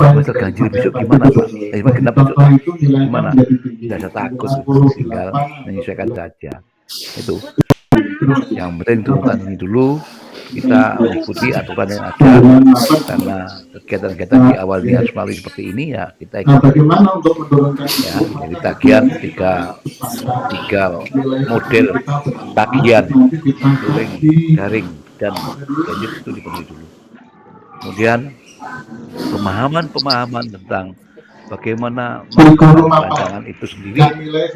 semester ganjil besok gimana Pak? Genap besok gimana? Tidak usah takut, tinggal menyesuaikan saja. Itu. Yang penting tuntutan ini dulu, kita mengikuti aturan yang ada, karena kegiatan-kegiatan di awal ini harus melalui seperti ini ya kita Nah, ikuti. bagaimana untuk menurunkan Ya, jadi tagihan tiga model tagihan luring, daring, dan kredit itu dipenuhi dulu. Kemudian pemahaman tentang bagaimana melakukan rancangan itu sendiri,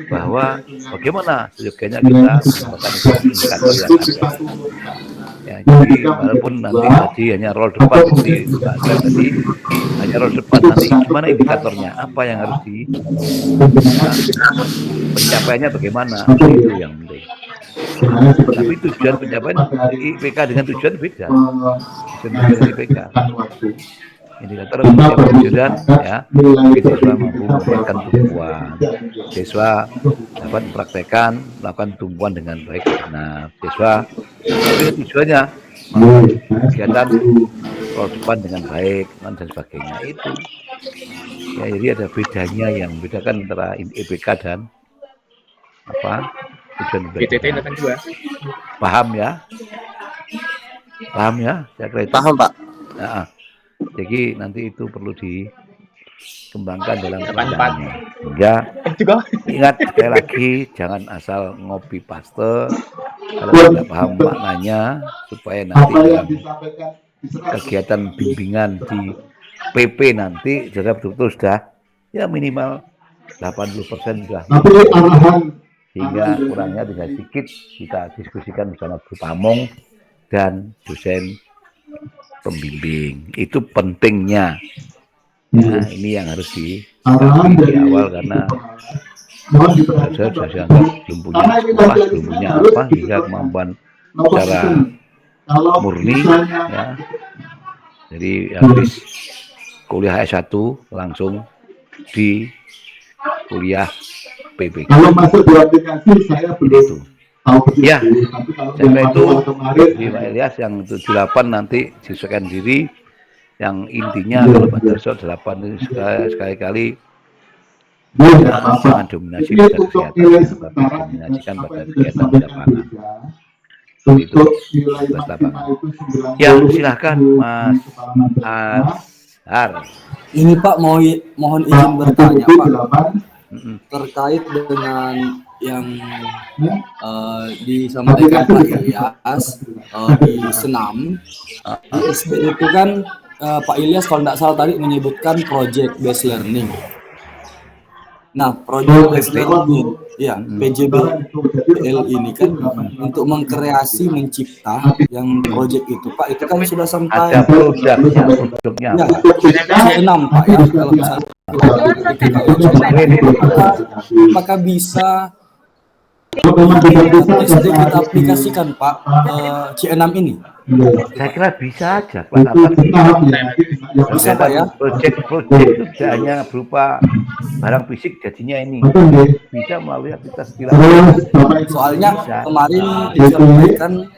bahwa bagaimana seyogianya kita menggunakan indikator yang ada. Ya, jadi walaupun nanti tadi hanya roll depan seperti tadi hanya roll depan, nanti gimana indikatornya, apa yang harus pencapaiannya bagaimana, itu yang penting. Tapi tujuan pencapaian IPK dengan tujuan beda. Tujuan IPK. Indikator tujuan ya, siswa mampu mendapatkan tumpuan, siswa dapat mempraktekkan melakukan tumpuan dengan baik. Nah, siswa tapi tujuannya kegiatan roll depan dengan baik dan sebagainya itu. Ya, jadi ada bedanya, yang membedakan antara IPK dan tujuan BTT IPK. 82. Paham ya? Saya kira itu. Paham, Pak. Nah, jadi nanti itu perlu dikembangkan dalam 84. perjalanannya. Sehingga ingat sekali lagi, jangan asal ngopi paste kalau tidak paham maknanya, supaya nanti dalam kegiatan bimbingan di PP nanti betul-betul sudah ya minimal 80% sudah, sehingga kurangnya tinggal sedikit kita diskusikan bersama Guru Pamong dan dosen pembimbing. Itu pentingnya. Ya, ini yang harus diketahui di awal, karena saya sudah dianggap belum punya sekolah, belum punya apa, hingga kemampuan secara murni ya. Jadi habis kuliah S1 langsung di kuliah PPK. Kalau masuk di aplikasi saya belum Itu. tahu betul. Ya, Tapi kalau sampai itu kemarin di Pak Ilyas yang 78 nanti disesuaikan diri. Yang intinya kalau pada SO 8 itu sekali-kali jangan dominasi pada kegiatan, tapi dominasikan pada kegiatan di lapangan. Itu tugas lapangan. Ya, silakan Mas Azhar. Ini Pak, mohon izin bertanya Pak, terkait dengan yang disampaikan Pak Ilyas di senam. Di SP itu kan Pak Ilyas kalau tidak salah tadi menyebutkan project based learning. Nah, project based learning, ya PJBL ini kan untuk mengkreasi, mencipta yang project itu Pak, itu kan sudah sampai ada produknya. Ya, C6 Pak ya, kalau misalnya apakah bisa SD kita aplikasikan Pak C6 ini? Saya kira bisa aja, Bisa Pak ya? Project itu tidak hanya berupa barang fisik, jadinya ini bisa melalui aktivitas di lapangan. Soalnya kemarin disampaikan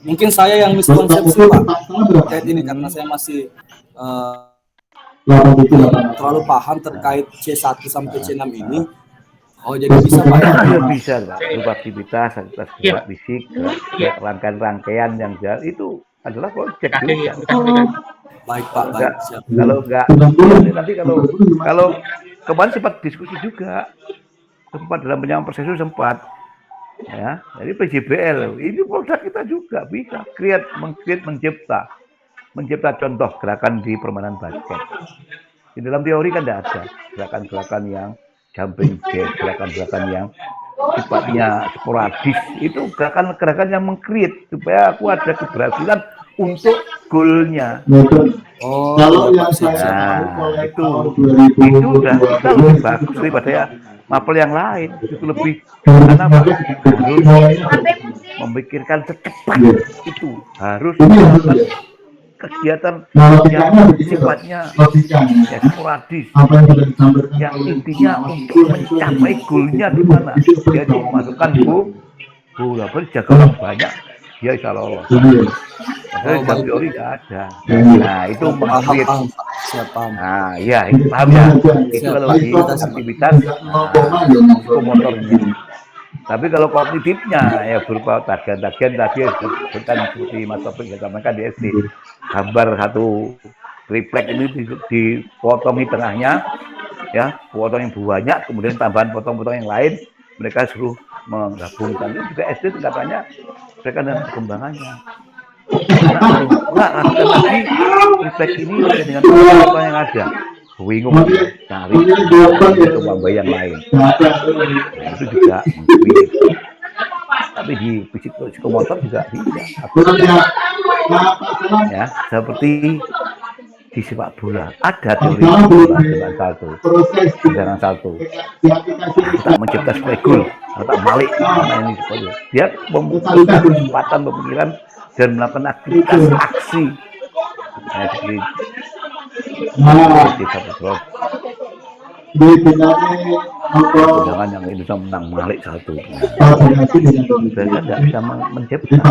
mungkin saya yang miskonsepsi Pak terkait ini, karena saya masih terlalu paham terkait C1 sampai C6 ini. Oh, jadi bisa Pak ya? Bisa Pak, berupa aktivitas gerak fisik, rangkaian yang jalan itu adalah project juga. Baik Pak, baik. Siap. Kalau enggak nanti kalau kemarin sempat diskusi juga, sempat dalam penyampaian proses sempat ya. Jadi PJBL ini produk kita juga bisa mencipta contoh gerakan di permainan basket. Di dalam teori kan tidak ada gerakan-gerakan yang jumping jack, gerakan-gerakan yang sifatnya sporadis. Itu gerakan-gerakan yang meng-create supaya aku ada keberhasilan untuk goalnya. Oh, kalau yang itu udah kita lebih bagus daripada ya mapel yang lain. Itu lebih karena harus memikirkan secepat itu, harus kegiatan yang sifatnya ya sporadis, yang intinya untuk mencapai goalnya di mana dia memasukkan bola jaga orang banyak, dia insya Allah lolos. Dalam teori tidak ada. Nah, itu meng-create. Nah, ya itu paham ya. Itu kalau di aktivitas psikomotornya. Tapi kalau kognitifnya ya berupa tagihan-tagihan tadi bukan seperti Mas Topik yang sampaikan di SD. Gambar satu triplek ini dipotong di tengahnya, ya, potong yang banyak, kemudian tambahan potong-potong yang lain, mereka suruh menggabungkan. Itu juga SD tingkatannya mereka dan perkembangannya. Enggak, lakukan lagi triplek ini dengan potong yang ada. Bingung cari untuk yang lain. Nah, itu juga mungkin. Tapi di psikomotor juga bisa. Ya, seperti di sepak bola ada teori dengan salto. Tak mencipta gol, tak balik karena ini dia membutuhkan kecepatan pemikiran dan melakukan aktivitas aksi. Nah, seperti di satu grup. Jangan yang Indonesia menang Malik 1. Mereka tidak bisa mencipta,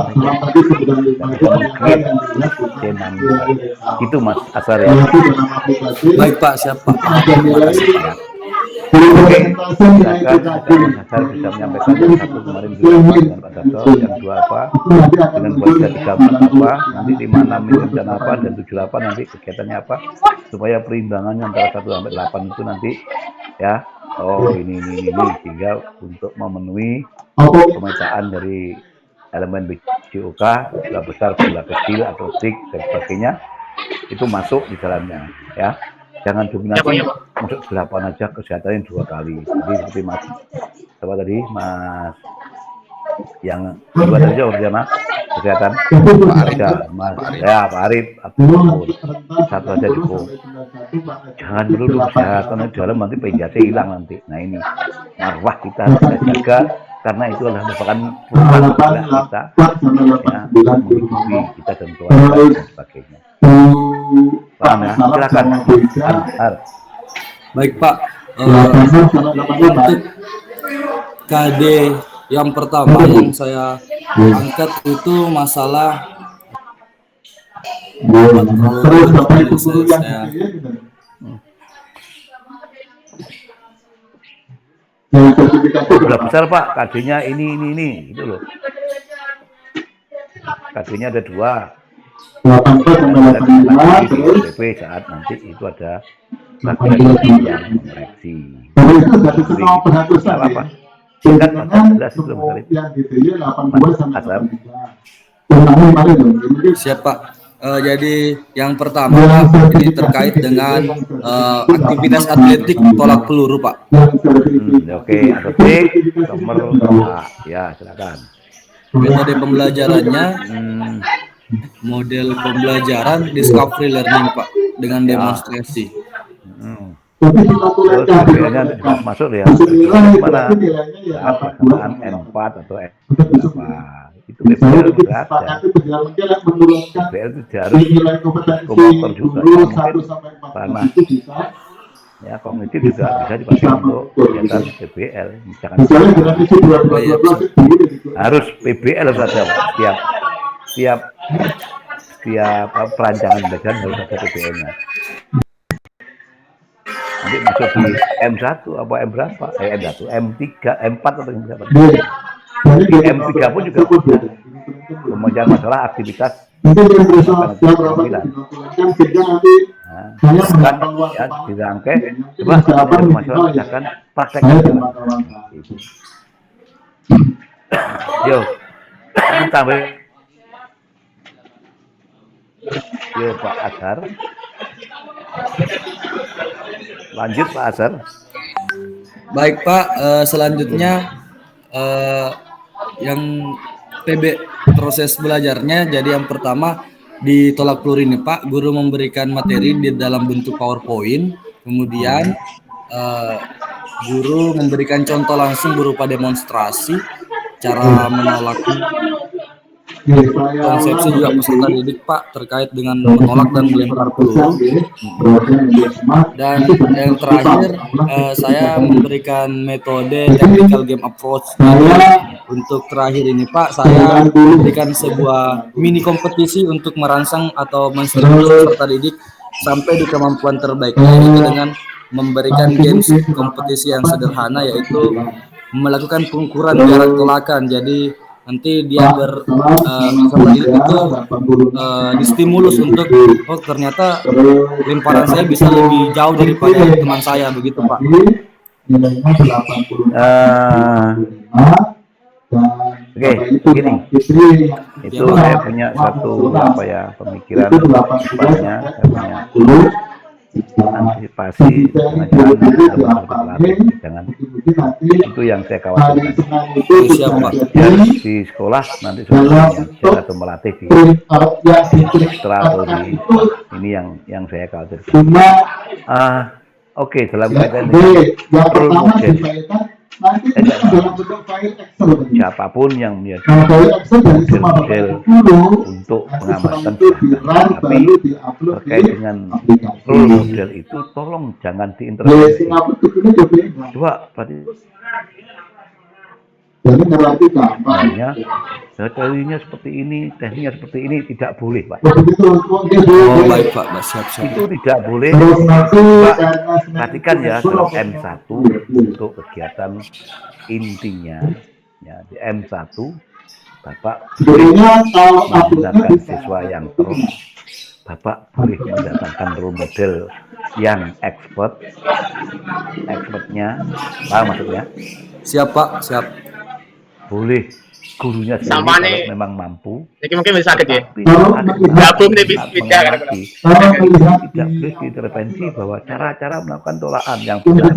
itu Mas Asar ya. Baik Pak, siapa? Oke, silakan Asar bisa menyampaikan yang satu kemarin juga dengan Pak Darto, yang dua apa, dengan buat 334 apa, nanti 56 ini rencana apa, dan 78 nanti kegiatannya apa, supaya perimbangannya antara 1 sampai 8 itu nanti ya. Oh ini sehingga untuk memenuhi pemetaan dari elemen BJOK, bola besar, bola kecil, atletik dan sebagainya itu masuk di dalamnya ya. Jangan dominasi masuk 8 aja, kesehatannya 2 kali. Jadi seperti Mas siapa tadi, Mas yang kedua tadi Mas kesehatan Mas ya Pak Arif satu aja cukup. Jangan melulu kesehatan di dalam, nanti PJC hilang nanti. Nah ini marwah kita harus kita jaga, karena itu adalah merupakan perubahan kita ya, menghidupi kita dan keluarga dan sebagainya. Paham ya? Silakan. Baik Pak, untuk KD yang pertama yang saya angkat itu masalah Bola besar Pak, KD-nya ini gitu loh. KD-nya ada 2. BP saat nanti itu ada bagian yang mengoreksi. Apa? Singkat 14 belum kali. Asam. Siapa? Jadi yang pertama ini terkait dengan aktivitas atletik tolak peluru Pak. Oke, atletik nomor ya silakan. Metode pembelajarannya model pembelajaran discovery learning Pak dengan demonstrasi. Terus biasanya masuk ya mana pelaksanaan N4 atau N8 itu BPL juga ada. BPL itu harus komputer juga karena ya kognitif juga bisa dipakai untuk kegiatan PBL. Jangan harus PBL saja setiap perancangan belajar harus ada PBL-nya. Nanti masuk di M1 apa M berapa? M1, M3, M4 atau yang berapa? Di M3 pun juga kemudian masalah aktivitas pemanggilan. Nah, ya dirangkai, coba ada masalah misalkan prakteknya. Yo, tambah. Yo Pak Asar. Lanjut Pak Asar. Baik Pak, selanjutnya yang PB proses belajarnya. Jadi yang pertama di tolak peluru ini Pak, guru memberikan materi di dalam bentuk PowerPoint, kemudian guru memberikan contoh langsung berupa demonstrasi cara menolak. Konsepsi juga peserta didik Pak terkait dengan menolak dan melempar peluru. Dan yang terakhir saya memberikan metode technical game approach. Untuk terakhir ini Pak, saya memberikan sebuah mini kompetisi untuk merangsang atau menginstruksi peserta didik sampai di kemampuan terbaiknya, yaitu dengan memberikan games kompetisi yang sederhana, yaitu melakukan pengukuran jarak tolakan. Jadi nanti dia peserta didik itu distimulus untuk ternyata lemparan saya bisa lebih jauh daripada teman saya, begitu Pak. Oke, begini. Itu saya punya satu pemikiran supaya saya punya antisipasi jangan itu yang saya khawatirkan. Di sekolah nanti secara atau melatih di ekstra atau di ini yang saya khawatirkan. Oke, dalam kaitan dengan role model, siapapun yang menjadi model untuk pengamatan silahkan. Tapi terkait dengan role model itu tolong jangan diintervensi. Coba berarti makanya teorinya seperti ini, tekniknya seperti ini, tidak boleh Pak. Oh baik Pak, siap. Itu tidak boleh. Perhatikan ya dalam M1 untuk kegiatan intinya ya di M1 Bapak boleh menggunakan siswa yang terus, Bapak boleh mendatangkan role model yang expertnya, paham maksudnya? Siap Pak, siap. Boleh gurunya sendiri kalau memang mampu. Jadi mungkin bisa sakit ya. Gabung nih bicara tidak boleh diintervensi bahwa cara-cara melakukan tolakan yang benar.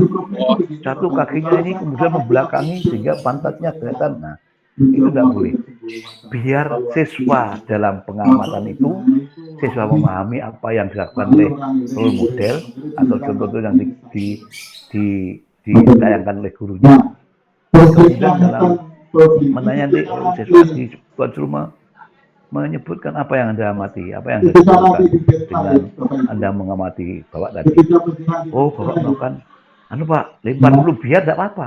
Satu kakinya ini kemudian membelakangi sehingga pantatnya kelihatan. Nah, itu tidak boleh. Biar siswa dalam pengamatan itu siswa memahami apa yang dilakukan oleh role model atau contoh yang ditayangkan oleh gurunya. Kemudian dalam menanya nanti siswa di rumah menyebutkan apa yang Anda amati, apa yang Anda lakukan dengan Anda mengamati Bapak tadi. Oh, Bapak melakukan Pak, lempar dulu biar tidak apa-apa.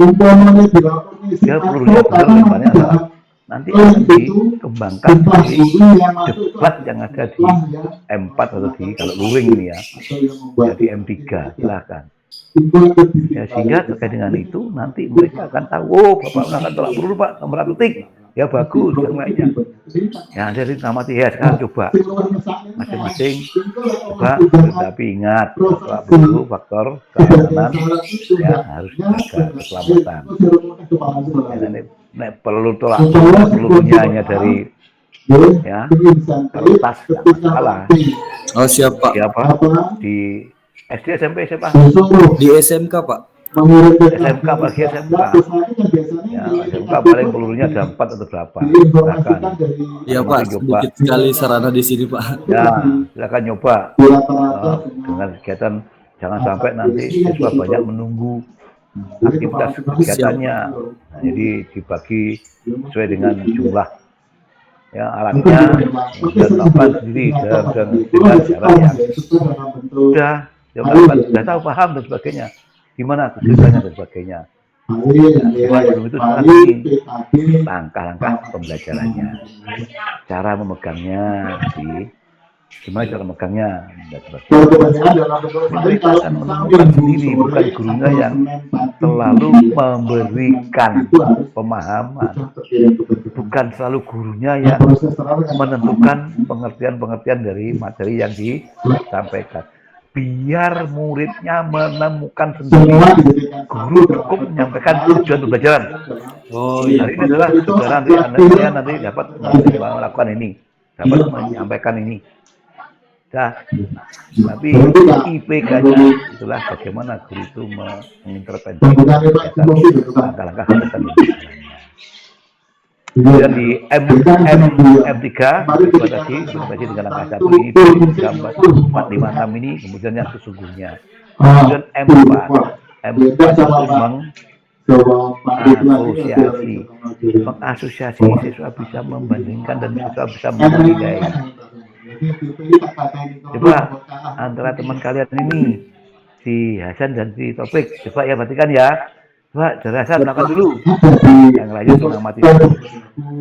Biar pelurunya benar lemparnya adalah nanti akan dikembangkan di debat yang ada di M4 atau di kalau luring ini ya, di M3 silakan. Ya, sehingga terkait dengan itu nanti mereka akan tahu, oh Bapak melakukan tolak peluru Pak, nomor titik ya bagus yang lainnya. Ya dari amati ya sekarang coba masing-masing coba, tapi ingat tolak peluru faktor keamanan ya harus dijaga keselamatan. Ya, nek perlu tolak pelurunya hanya dari ya kertas tidak masalah. Oh siap Pak. Siapa di SD, SMP, SMA? Di SMK Pak. SMK bagi SMK. Ya, SMK paling pelurunya ada 4 atau berapa. Silakan. Iya Pak, sedikit sekali sarana di sini Pak. Ya, silakan nyoba. Dengan kegiatan jangan sampai nanti siswa banyak menunggu aktivitas kegiatannya. Nah, jadi dibagi sesuai dengan jumlah ya alatnya, kemudian melakukan sendiri dengan cara yang sudah tahu paham dan sebagainya, gimana kesulitannya dan sebagainya. Sebelum itu sekarang langkah-langkah pembelajarannya, cara memegangnya, gimana cara memegangnya dan sebagainya. Mereka akan menemukan sendiri, bukan gurunya yang selalu memberikan pemahaman, bukan selalu gurunya yang menentukan pengertian-pengertian dari materi yang disampaikan. Biar muridnya menemukan sendiri. Guru cukup menyampaikan tujuan pembelajaran. Oh, hari ini adalah saudara nanti dapat melakukan ini, dapat menyampaikan ini. Nah, tapi IPK-nya itulah bagaimana guru itu mengintervensi langkah-langkah kegiatan. Kemudian di M3 tadi dengan langkah 1 ini 4, 5, 6 ini kemudian yang sesungguhnya. Kemudian M4 itu mengasosiasi siswa bisa membandingkan dan siswa bisa menilai. Coba antara teman kalian ini si Hasan dan si Taufik, coba ya perhatikan ya. Coba dari Hasan melakukan dulu, yang lain mengamati.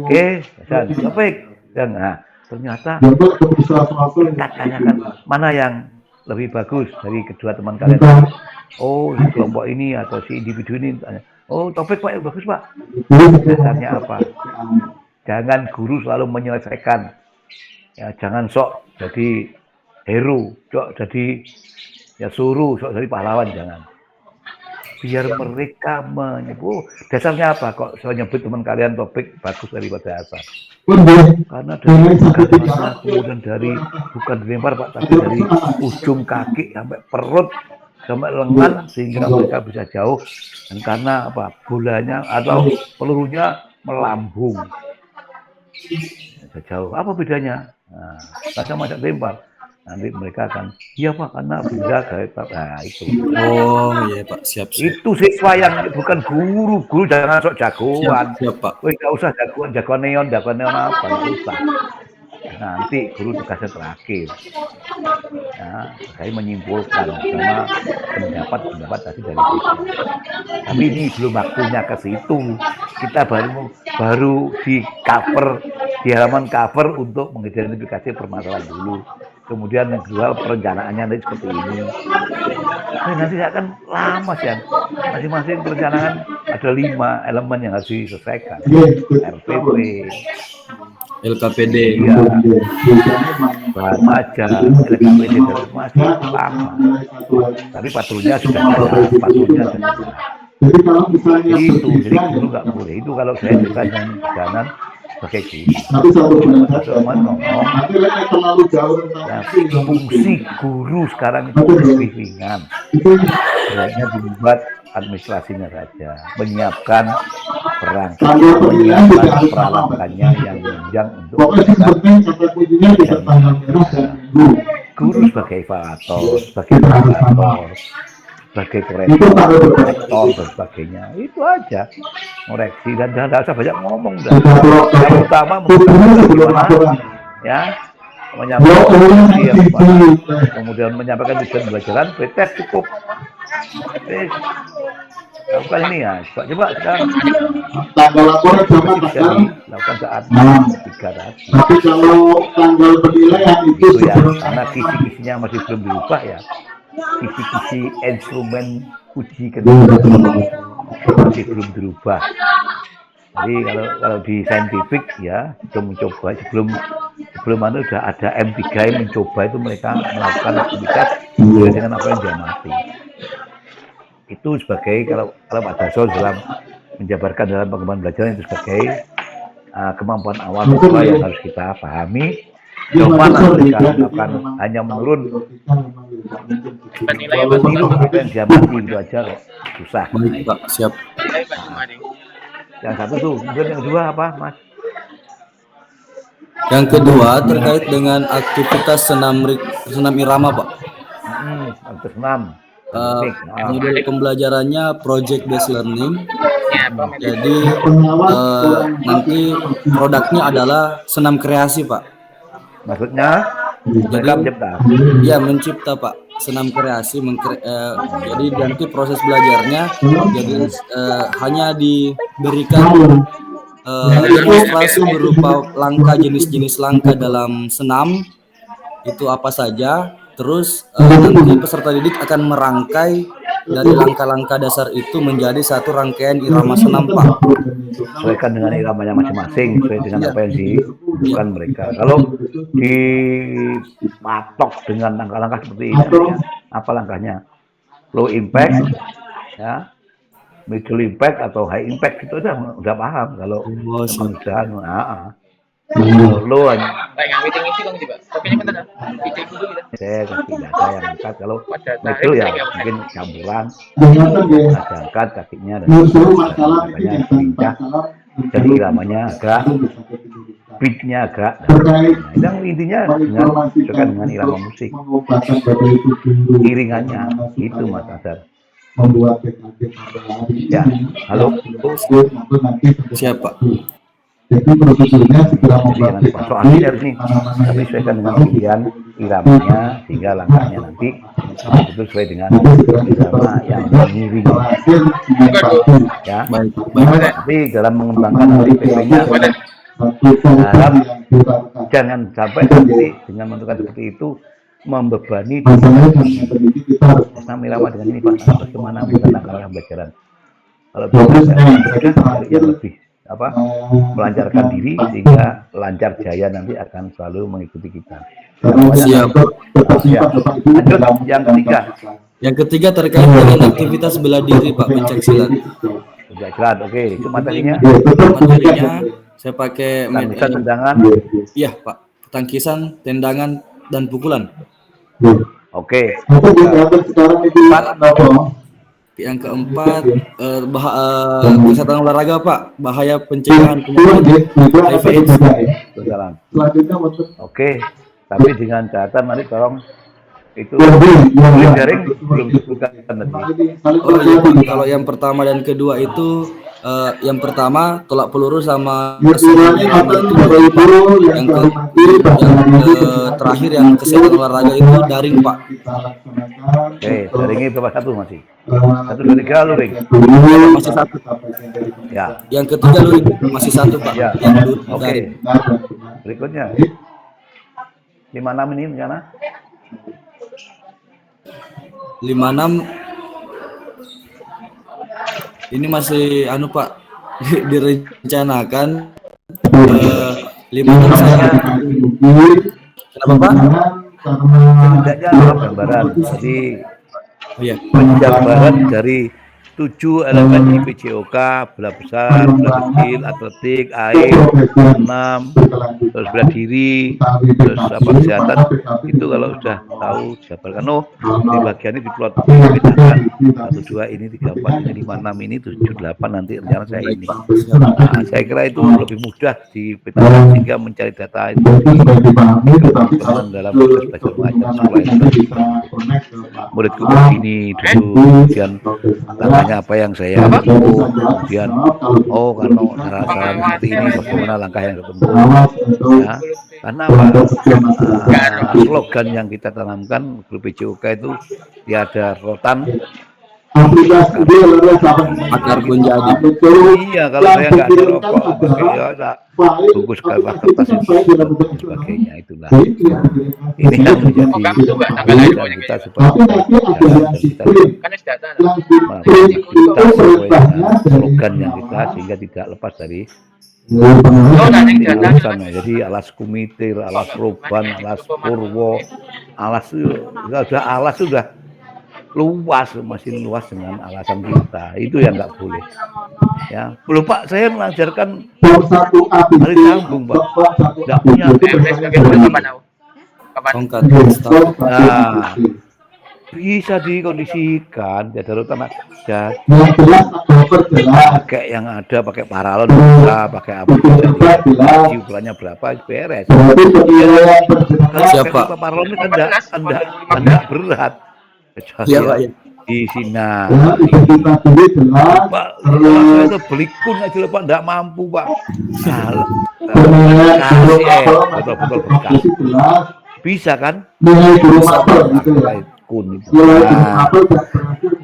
Oke, Hasan, Taufik. Nah, ternyata kita tanyakan mana yang lebih bagus dari kedua teman kalian. oh si kelompok ini atau si individu ini, oh topik Pak bagus Pak. Dasarnya apa? Jangan guru selalu menyelesaikan, ya jangan sok jadi hero, sok jadi ya suruh, sok jadi pahlawan, jangan. Biar mereka menyebut dasarnya apa kok saya nyebut teman kalian topik bagus daripada asal. Karena dari gagasannya kemudian dari bukan dilempar Pak, tapi dari ujung kaki sampai perut sampai lengan sehingga mereka bisa jauh, dan karena apa bolanya atau pelurunya melambung bisa jauh. Apa bedanya? Nah, macam lempar. Nanti mereka akan, iya Pak, karena beda kayak Pak. Nah, itu. Oh iya Pak, siap. Itu siswa yang bukan guru. Guru jangan sok jagoan. Siap Pak. Nggak usah jagoan neon apa, nggak usah. Nanti guru tugasnya terakhir. Ya, saya menyimpulkan sama pendapat tadi dari siswa. Tapi ini belum waktunya ke situ. Kita baru di cover, di halaman cover untuk mengidentifikasi permasalahan dulu. Kemudian yang kedua perencanaannya nanti seperti ini. Nanti akan lama sih. Masing-masing perencanaan ada 5 elemen yang harus diselesaikan. RPP, LKPD, ya, bahan aja, LKPD masih lama. Tapi patrunya sudah jalan, Jadi kalau misalnya jadi guru nggak boleh. Itu kalau saya dengan jalan pakai guru. tapi satu bulan saja. Ngomong, Nanti lagi terlalu jauh tentang ya, fungsi guru sekarang itu lebih ringan. Sebenarnya dibuat administrasinya saja, menyiapkan perangkat, menyiapkan peralatannya yang menunjang untuk guru sebagai evaluator, sebagai moderator, sebagai korektor dan sebagainya. Itu aja koreksi dan tidak usah banyak ngomong. Yang utama bagaimana ya menyampaikan kemudian menyampaikan tujuan pembelajaran, pretest cukup. Lakukan ini ya, coba sekarang tanggal laporan sama tanggal lakukan saat 3 tadi. Tapi kalau tanggal penilaian itu ya, karena kisi-kisinya masih belum dirubah ya. Kisi-kisi instrumen uji kedua masih belum dirubah. Jadi kalau di saintifik ya belum mencoba sebelum anu sudah ada M3 yang mencoba itu mereka melakukan aktivitas sesuai dengan apa yang diamati. Itu sebagai kalau Pak Daso dalam menjabarkan dalam pengembangan belajar itu sebagai kemampuan awal siswa yang harus kita pahami. Yang mana mereka akan hanya menurun meniru apa yang diamati itu aja kok susah. Pak, siap. Yang satu tuh, kemudian yang kedua apa, Mas? Yang kedua terkait dengan aktivitas senam irama, Pak. Senam. Model pembelajarannya project based learning. Jadi nanti produknya adalah senam kreasi, Pak. Maksudnya jadi ya mencipta Pak, senam kreasi jadi nanti proses belajarnya jadi hanya diberikan demonstrasi berupa jenis-jenis langkah dalam senam itu apa saja, terus nanti peserta didik akan merangkai dari langkah-langkah dasar itu menjadi satu rangkaian irama senam, Pak. Sesuaikan dengan iramanya masing-masing, sesuai dengan apa yang dibutuhkan mereka. Kalau dipatok dengan langkah-langkah seperti ini, ya, apa langkahnya? Low impact, ya, middle impact atau high impact itu udah paham. Kalau sudah, low hanya. Saya kasih data yang angkat, kalau middle ya mungkin campuran, ada angkat kakinya dan makanya pincah, jadi iramanya agak beatnya agak. Nah, intinya dengan irama musik, iringannya itu Mas Azhar. Membuat ya, halo, siapa? Jadi prosedurnya segera membuat soalnya harus nih, tapi sesuaikan dengan pilihan iramanya sehingga langkahnya nanti itu sesuai dengan irama yang mengiringi. Ya, tapi dalam mengembangkan PP-nya harap jangan sampai nanti dengan menentukan seperti itu membebani Senam irama dengan ini Pak, bagaimana menata pembelajaran. Kalau bisa saya mudah cari yang lebih melancarkan diri sehingga lancar jaya nanti akan selalu mengikuti kita. Siap. Lanjut yang ketiga. Yang ketiga terkait dengan aktivitas bela diri Pak, pencak silat. Pencak silat, oke. Itu materinya. Materinya saya pakai tangkisan, tendangan. Iya Pak, ketangkisan, tendangan dan pukulan. Oke. Yang keempat, kesehatan olahraga Pak, bahaya pencegahan penyakit HIV/AIDS. Berjalan. Oke, tapi dengan catatan nanti tolong itu jaring belum disebutkan nanti. Oh iya Pak, kalau yang pertama dan kedua itu yang pertama tolak peluru sama yang terakhir yang kesehatan olahraga itu daring Pak. Oke, daringnya berapa satu masih? 1, 2, 3 luring. Masih satu. Ya. Yang ketiga luring masih satu Pak. Ya. Oke. Berikutnya 56 ini rencana? 56 ini masih Pak direncanakan 56 saya. Kenapa Pak? Setidaknya gambaran. Jadi penjabaran dari 7 elemen IPCOK, bola besar, bola kecil, atletik, air, senam, terus bela diri, terus kesehatan, itu kalau sudah tahu jabarkan, di bagian ini dibedakan 1, 2 ini 3, 4 ini 5, 6 ini 7, 8 nanti rencana saya ini. Nah, saya kira itu lebih mudah dipetakan sehingga mencari data itu dalam proses belajar mengajar sekolah itu. Muridku begini dulu, kemudian tanya apa yang saya kemudian karena saran seperti ini bagaimana langkah yang ditempuh ya, karena slogan yang kita tanamkan grup PJOK itu tiada rotan akar pun jadi. Iya, kalau saya nggak ada rokok bungkus kertas itu dan sebagainya, itulah ini yang menjadi kita supaya kita sesuai dengan slogan yang kita sehingga tidak lepas dari alasannya. Jadi alas kumitir, alas roban, alas purwo, alas sudah luas, masih luas dengan alasan kita, itu yang nggak boleh ya. Belum Pak, saya mengajarkan hari sambung Pak, nggak punya bisa dikondisikan ya, darurat pakai yang ada, pakai paralon bisa, pakai apa bisa, ukurannya berapa beres. Kalau pakai paralon itu enggak berat. Kecuali di sini, Pak, saya itu beli kun aja Pak, nggak mampu Pak. Betul-betul bekas. Bisa kan? Bisa kun itu. Nah,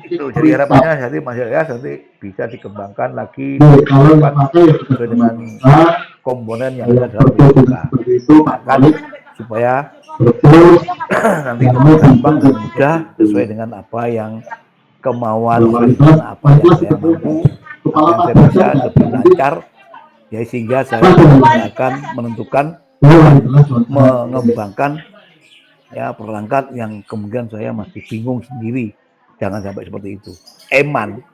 itu jadi harapannya jadi masyarakat nanti bisa dikembangkan lagi sesuai dengan komponen yang ada dalam kan supaya nanti gampang dan mudah sesuai dengan apa yang kemauan dan apa yang saya mampu, apa yang saya bisa lebih lancar ya, sehingga saya akan menentukan mengembangkan ya perangkat yang kemudian saya masih bingung sendiri. Jangan sampai seperti itu. Eman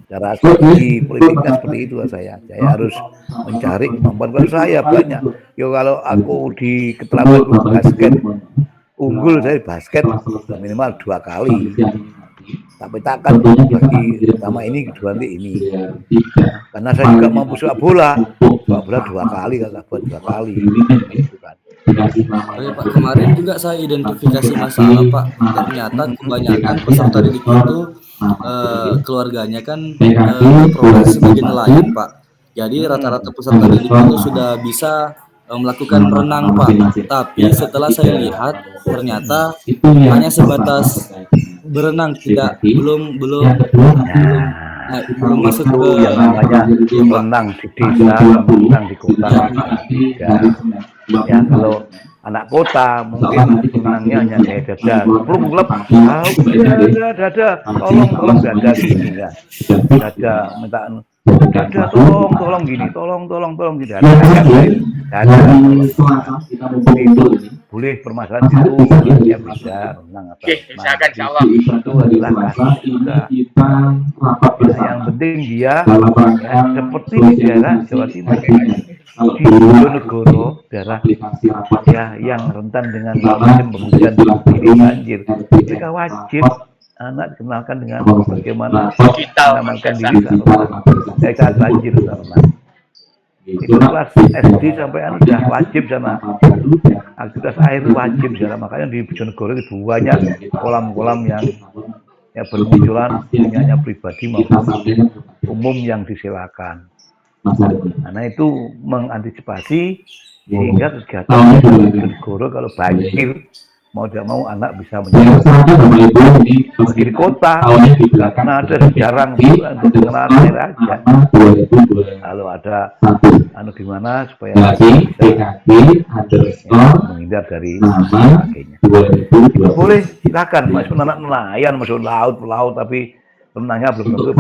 cara strategi politiknya seperti itu saya harus mencari kemampuan. Kalau saya banyak kalau aku di keterampilan basket unggul, saya basket minimal 2 kali, tapi takkan lagi pertama ini kedua nanti ini karena saya juga mampu sepak bola 2 kali, kalau buat 2 kali gitu kan. Pak, kemarin juga saya identifikasi masalah Pak, ternyata kebanyakan peserta didik itu keluarganya kan profesi sebagai nelayan Pak. Jadi rata-rata peserta didik itu sudah bisa melakukan berenang Pak. Tapi setelah saya lihat ternyata hanya sebatas berenang, belum masuk ke yang namanya berenang di desa, berenang di kota. Ya kalau anak kota mungkin senangnya hanya gaya dada, klub, dada, tolong dada gini ya, dada minta dada tolong gini, tolong gini, dada itu boleh permasalahan itu ya bisa menang atau Misalkan insyaallah. itu adalah kasih juga. Yang penting dia ya, seperti di daerah Jawa Timur di Bojonegoro, daerah ya yang rentan dengan musim penghujan ini banjir, mereka wajib anak dikenalkan dengan bagaimana mengamankan diri saat banjir karena itu kelas SD sampai sudah wajib sama aktivitas air wajib sana, makanya di Bojonegoro itu banyak kolam-kolam yang ya bermunculan punyanya pribadi maupun umum yang disewakan. Karena itu mengantisipasi sehingga kegiatan Bojonegoro kalau banjir mau tidak mau anak bisa menjadi di kota karena ada jarang untuk pengenalan air aja. Kalau ada gimana supaya bisa menghindar dari sebagainya. Boleh silakan masuk anak nelayan masuk laut tapi renangnya belum tentu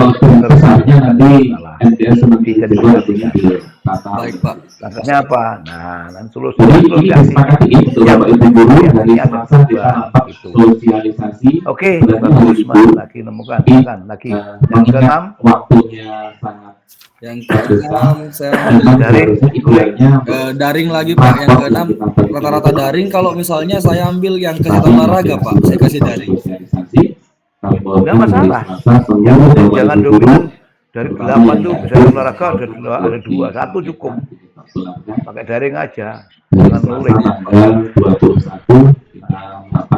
bisa diperhatikan. Baik Pak. Langkahnya apa? Nah, dan solusinya yang ini ada itu. Oke, bagus Mas. Lagi nemukan lagi. Yang keenam, Yang keenam saya daring lagi Pak. Yang keenam rata-rata daring. Kalau misalnya saya ambil yang kesehatan olahraga Pak, saya kasih daring. Enggak masalah. Yang penting jangan dominan dari 8 tuh bisa olahraga ada 2, 1 cukup. Pakai daring aja, jangan nulis.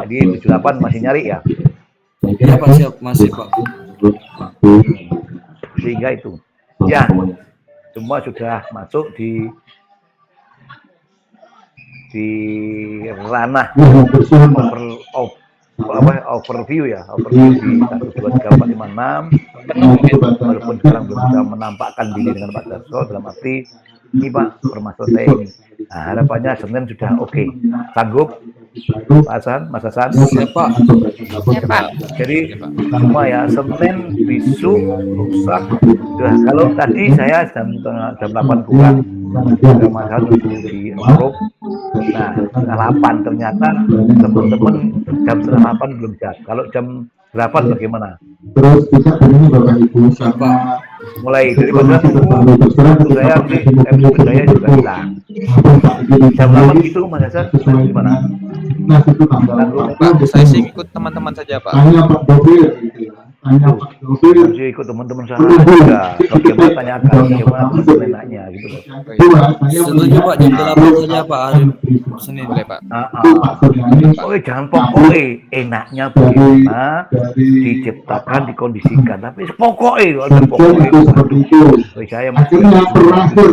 Jadi 78 masih nyari ya? Iya Pak, siap masih Pak. Sehingga itu, ya semua sudah masuk di ranah overview ya, overview di 1, 2, 3, 4, 5, 6. Walaupun sekarang belum bisa menampakkan diri dengan Pak Darso dalam arti ini Pak permasalahan saya ini. Nah, harapannya Senin sudah oke. Sanggup Pak Hasan, Mas Hasan? Siap Pak. Jadi semua ya Senin, besok, lusa. Kalau tadi saya jam 8 kurang ada masalah di Eropa. Nah, 8 ternyata teman-teman jam 8 belum siap. Kalau jam 8 bagaimana? Terus bisa begini Bapak Ibu sama Mulai dari pada saya di episode saya juga hilang. Jam 8 gitu Mas Hasan gimana? Nah, itu tambahan Pak, saya sih ikut teman-teman saja Pak. tanya Pak Dovir gitu ya. Tanya Pak Dovir. Saya ikut teman-teman saya juga. Bagaimana tanyakan bagaimana enaknya gitu. Setuju Pak, jam 8 saja Pak hari Senin. Boleh Pak. Oke, jangan pokoknya enaknya bagaimana diciptakan, dikondisikan. Tapi pokoknya ada pokoknya. Saya akhirnya berakhir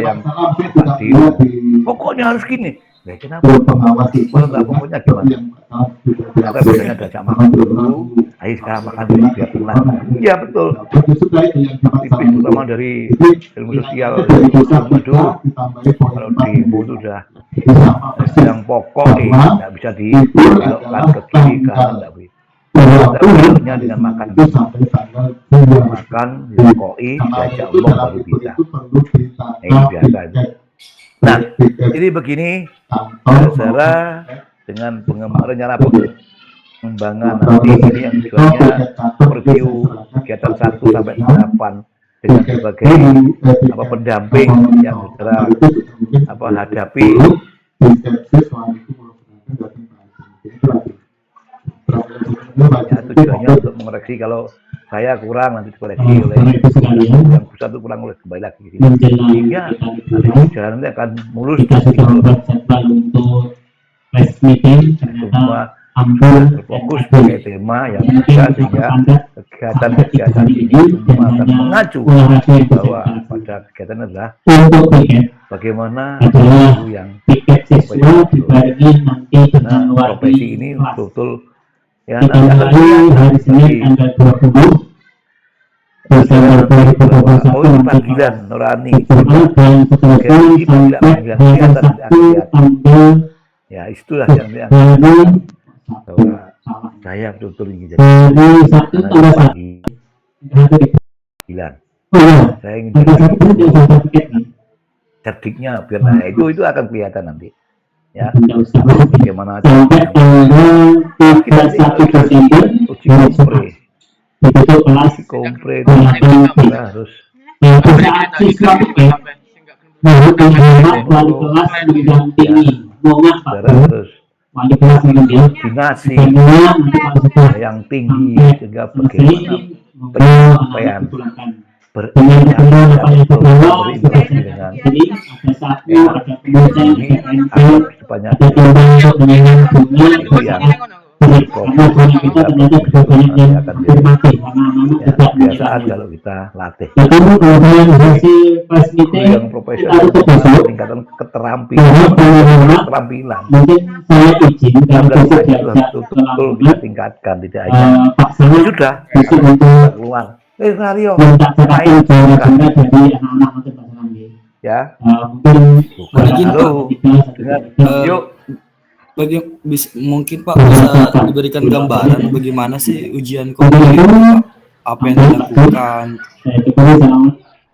yang tadi. Pokoknya harus gini. Ya, kenapa? pengawas itu Kalau nggak pokoknya gimana? Kenapa biasanya ada jam makan dulu? Ayo sekarang makan dulu biar tenang. Iya betul. Tipis terutama dari ilmu sosial. Aduh, kalau di ilmu itu sudah yang pokok nggak bisa dibelokkan ke kiri kanan nggak bisa. Terusnya dengan makan dikoi, diajak omong baru bisa. Ini biasa. Nah, jadi begini, saudara dengan rencana pengembangan nanti ini yang tujuannya review kegiatan 1 sampai 8 dengan sebagai pendamping yang saudara hadapi. Ya, tujuannya untuk mengoreksi kalau saya kurang nanti dikoreksi oleh yang pusat itu kurang oleh kembali lagi sehingga nanti jalan ini akan mulus semua berfokus sebagai tema yang bisa sehingga kegiatan ini semua akan mengacu bahwa pada kegiatan adalah bagaimana itu yang profesi ini betul-betul ya nanti akan oh ini panggilan nurani panggilan ini akan Ya itulah yang bahwa saya betul-betul ingin jadi karena pagi 9. Saya ingin jadi cerdiknya biar itu akan kelihatan nanti. Ya, bagaimana kita uji kompre itu kita harus harus dinasi yang tinggi sehingga bagaimana penyampaian berinteraksi dengan ini agar supaya itu yang kebiasaan kalau kita latih yang profesional peningkatan keterampilan betul-betul kita tingkatkan, tidak hanya sudah keluar Mario main ya yuk mungkin Pak bisa diberikan gambaran bagaimana sih ujian kompre Pak? Apa yang dilakukan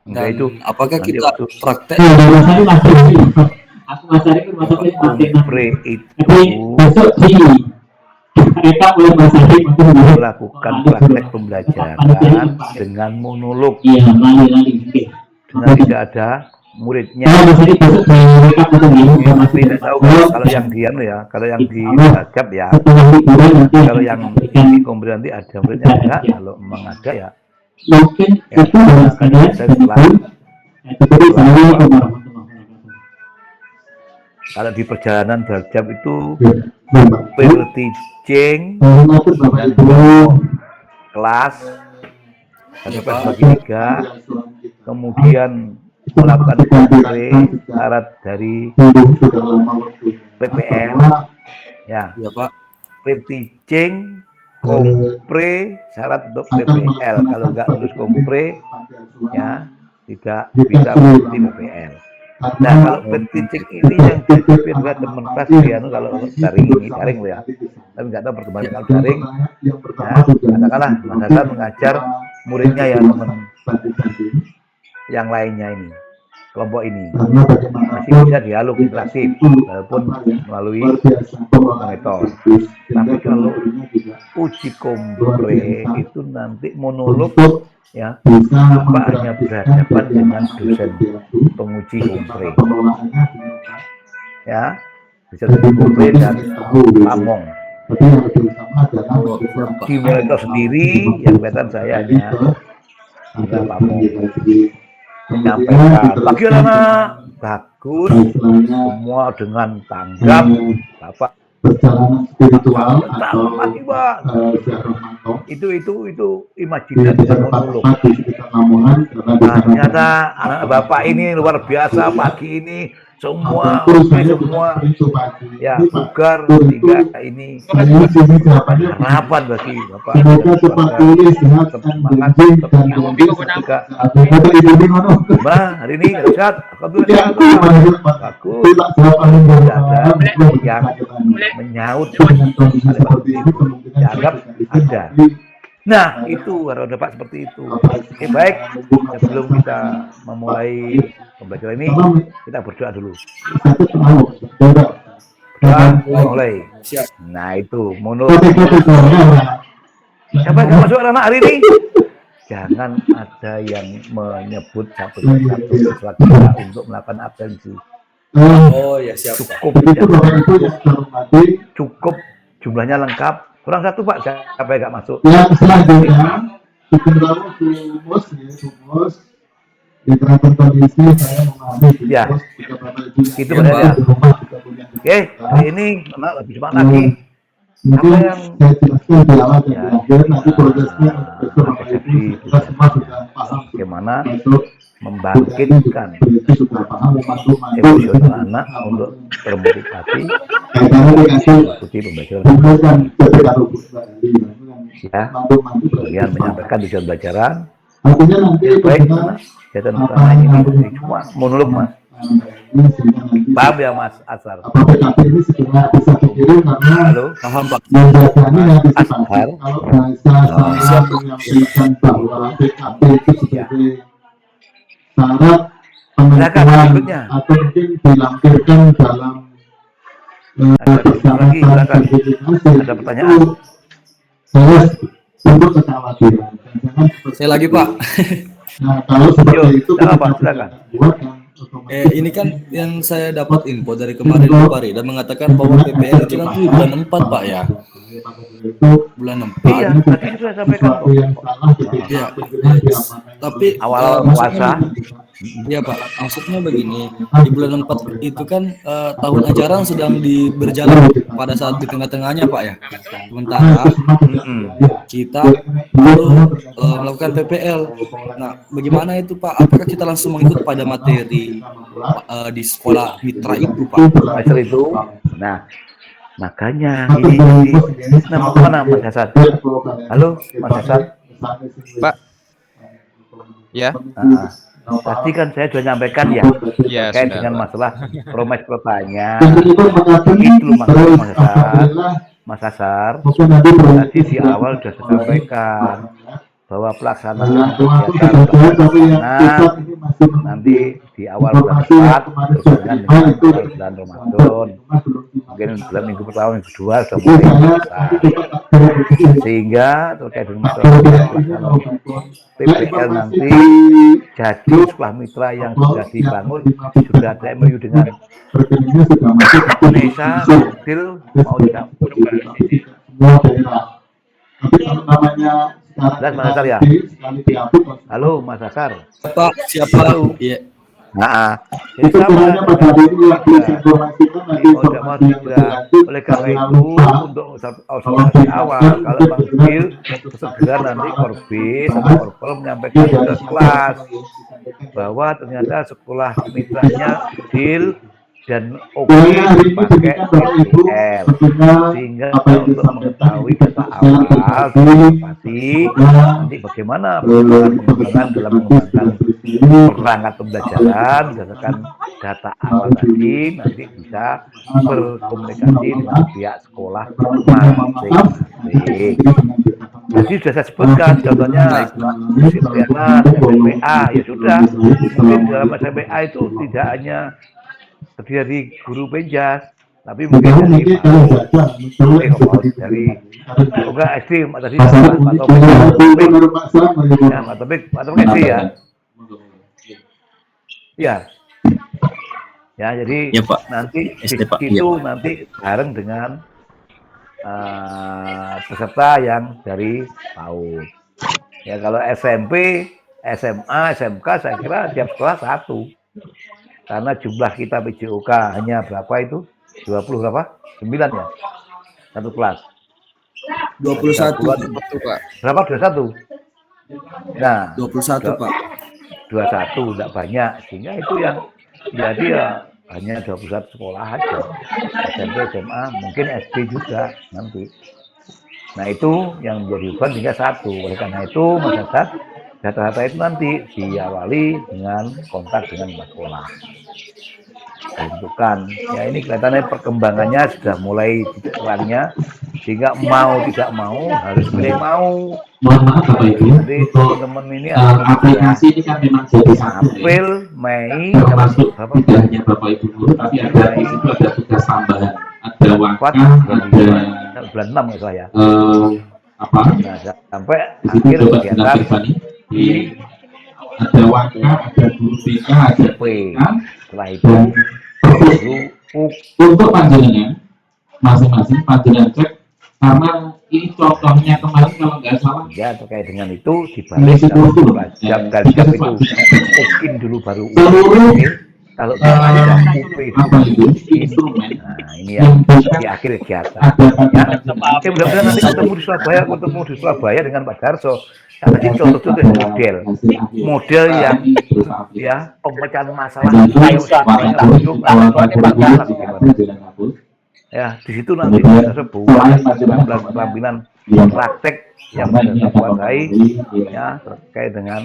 dan itu apakah kita praktek kompre itu melakukan praktek pembelajaran dengan monolog dengan tidak ada muridnya. Tidak tahu kalau yang diam ya, kalau yang di Bajab ya, kalau yang di kompre nanti ada muridnya enggak, kalau memang ada ya kalau di perjalanan Bajab itu teaching kelas bagi 3, kemudian melakukan kompre syarat dari PPL ya Pak teaching kompre syarat untuk PPL, kalau nggak lulus kompre ya tidak bisa mengikuti PPL. Nah kalau teaching ini yang dipimpin oleh teman kelas ya, kalau daring loh ya, tapi nggak tahu perkembangan kalau daring ya, katakanlah Mas Hasan mengajar muridnya ya teman yang lainnya ini, kelompok ini masih bisa dialog interaktif walaupun melalui monitor. Tapi kalau uji kompre itu nanti monolog ya, Bapak hanya berhadapan dengan dosen penguji kompre ya, dosen kompre dan pamong di monitor sendiri yang kelihatan saya hanya pamong menyampaikan bagaimana bagus semua dengan tanggap Bapak spiritual lagi Pak itu imajinasi dan monolog. Ternyata anak Bapak ini luar biasa pagi ini semua ya bugar hingga ini harapan bagi Bapak semangat juga hari ini sehat bagus yang menyaut dianggap ada. Nah itu harus dapat seperti itu. Oke baik, sebelum kita memulai pembelajaran ini kita berdoa dulu. Mulai. Nah itu monolog. Siapa yang masuk anak hari ini? Jangan ada yang menyebut satu sesuatu untuk melakukan absensi. Oh ya siap. Cukup jumlahnya lengkap. Kurang satu Pak, siapa yang nggak masuk? Yang selanjutnya bikin kamu sumus di terakhir kondisi saya mengalami ya itu benar ya. Oke, ini lebih cepat lagi. Mungkin saya jelaskan di awal dan di akhir, nanti prosesnya kita semua sudah paham bagaimana membangkitkan emosional anak untuk termotivasi mengikuti pembelajaran ya, kemudian menyampaikan tujuan pelajaran. Baik, kegiatan utama ini cuma monolog Mas. ini sehingga nanti Paham ya Mas Asar? PKP ini segera bisa dikirim karena Halo? Paham Pak. menjaganya antisipasi. Asar. Kalau bahasa saya menyampaikan bahwa PKP itu sebagai syarat penentuan berikutnya. atau mungkin dilampirkan dalam lagi, silakan. Ada pertanyaan? Saya untuk kekhawatiran. Jangan seperti Saya lagi Pak. Nah, kalau seperti itu silakan, Pak, kita silakan. buat yang otomatis. Ini kan yang saya dapat info dari kemarin Pak Rida mengatakan bahwa PPL itu nanti bulan 4 Pak ya. Bulan 4. Iya, tadi sudah sampaikan kok. Sesuatu yang salah ketika Iya. pengguna diamankan. Tapi Awal maksudnya puasa. Iya Pak, maksudnya begini, di bulan 4 itu kan tahun ajaran sedang berjalan pada saat di tengah-tengahnya Pak ya. Sementara kita perlu melakukan PPL. Nah, bagaimana itu Pak? Apakah kita langsung mengikut pada materi di sekolah mitra itu Pak? Semester itu. Nah, makanya ini mana Mas Hasan? Halo Mas Hasan. Pak. Ya. Tadi kan saya sudah nyampaikan ya, Ya, terkait sudah, dengan Pak. masalah promes protanya. Itu Itu masalah Mas Hasar. Tadi di awal sudah saya sampaikan bahwa pelaksanaan kegiatan pelaksana nanti di awal bulan 4 berbarengan dengan bulan Ramadan. Mungkin bulan minggu pertama, minggu kedua sudah mulai selesai. Sehingga terkait dengan masalah pelaksanaan PPL nanti jadi sekolah mitra yang sudah dibangun, sudah ada MOU dengan Indonesia, Udil mau dicampur ke sini. semua daerah. Tapi kalau namanya Jelas Mas Hasar ya? sekali diupload, Halo Mas Hasar. Siapa? Iya. Nah, itu jadi sama sebenarnya pada hari ini yang diinformasikan nanti mau tidak mau informasi yang juga. lebih lanjut. Oleh karena Jangan itu lupa untuk observasi awal kalau panggil segera nanti Korbis atau Korpel menyampaikan ke kelas bahwa ternyata sekolah mitranya Udil dan OKI dipakai PPL, sehingga untuk mengetahui data awal pasti nanti bagaimana pengembangan dalam mengembangkan perangkat pembelajaran berdasarkan data awal tadi nanti bisa berkomunikasi dengan pihak sekolah masing-masing. Jadi sudah saya sebutkan contohnya disiplinan SMPA ya sudah, mungkin dalam SMPA itu tidak hanya terdiri dari guru penjas, tapi mungkin dari enggak SD tadi atau SD ya. Ya. Ya, jadi Ya, Pak. nanti SD, Pak. itu Iya. nanti bareng dengan peserta yang dari PAUD. Ya, kalau SMP, SMA, SMK saya kira tiap sekolah satu. Karena jumlah kita PJOK hanya berapa itu? 20 berapa? 9 ya? Satu kelas. 21 Pak. Berapa? 21? Nah, 21 Pak. 21 enggak banyak. Sehingga itu yang jadi ya hanya 21 sekolah aja. SMP, SMA, mungkin SD juga nanti. Nah, itu yang menjadi beban hingga satu. Oleh karena itu, Mas Hasan, data-data itu nanti diawali dengan kontak dengan sekolah. Tentukan. Ya ini kelihatannya perkembangannya sudah mulai titik terangnya, sehingga mau tidak mau harus milih mau. Mohon maaf Bapak Ibu, Jadi untuk teman-teman ini aplikasi ini kan memang jadi satu ya. April, Mei, Termasuk berapa? tidak hanya Bapak Ibu guru, tapi ada di situ ada tugas tambahan, ada wakaf, ada bulan 6 ya saya. apa? Nah, sampai Di situ akhir coba kegiatan dilakukan di ada wakaf, ada guru BK, ada P. PK, Setelah itu dan baru UK. untuk panjenengan masing-masing panjenengan cek karena ini contohnya kemarin kalau nggak salah Ya terkait dengan itu dibalik dalam jam gajah itu UKIN dulu baru seluruh UKIN. Kalau ada UP apa itu ini, instrumen nah ini yang di akhir kegiatan. Ya, oke mudah-mudahan nanti ketemu di Surabaya dengan Pak Darso. Nah, tadi contoh-contoh model yang ya pemecahan masalah ayo semuanya langsung ya di situ nanti ada sebuah keterampilan praktek yang bisa dikuasai ya terkait dengan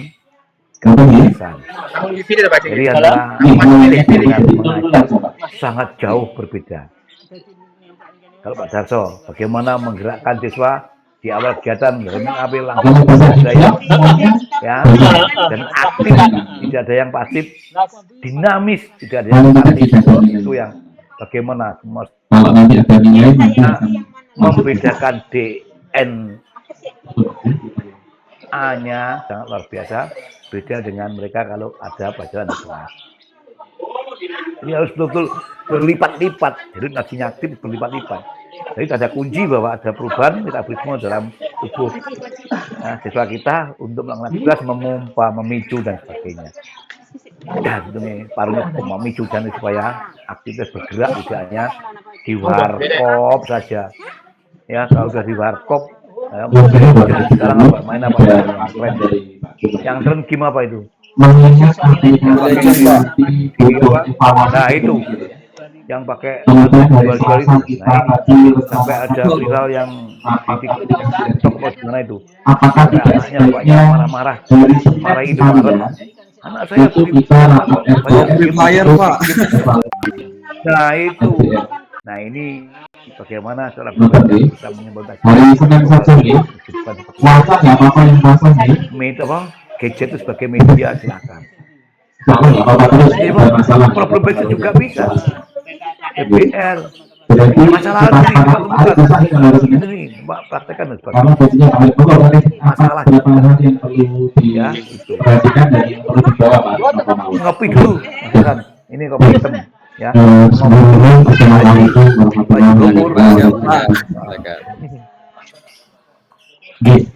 kebiasaan. Pak Jadi antara dengan mengajar sangat jauh berbeda. Kalau Pak Darso, bagaimana menggerakkan siswa di awal kegiatan ambil langsung budaya ya, dan aktif, tidak ada yang pasif, dinamis, tidak ada yang pasif. Itu yang bagaimana membedakan DNA-nya sangat luar biasa, beda dengan mereka kalau ada pelajaran di kelas. Ini harus betul-betul berlipat-lipat, jadi ngajinya aktif berlipat-lipat. Jadi ada kunci bahwa ada perubahan metabolisme dalam tubuh siswa kita untuk melakukan tugas, memompa, memicu dan sebagainya. Dan ini parunya memicu dan supaya aktivitas bergerak tidak hanya di warkop saja. Ya, kalau sudah di warkop, sekarang apa? Main apa? Yang tren game apa itu? Nah itu yang pakai jual-jual itu. Nah ini sampai ada viral yang di TikTok gimana itu? Anaknya bapaknya marah-marah, marahin di depan. Anak saya Free Fire, Pak. Nah itu. Nah ini bagaimana cara kita menyebutkan Hari Senin saja nih. Puasa nggak apa-apa yang puasa nih. Gadget itu sebagai media silakan. Kalau nggak apa-apa terus tidak masalah. Problem basic juga bisa. DPR. Masalah ini Pak praktekkan dan sebagainya. Karena biasanya kami perlu masalah beberapa hal yang perlu diperhatikan dan yang perlu dibawa Pak. Ngopi dulu. Misalkan ini kopi hitam. Ya. Assalamualaikum warahmatullahi wabarakatuh.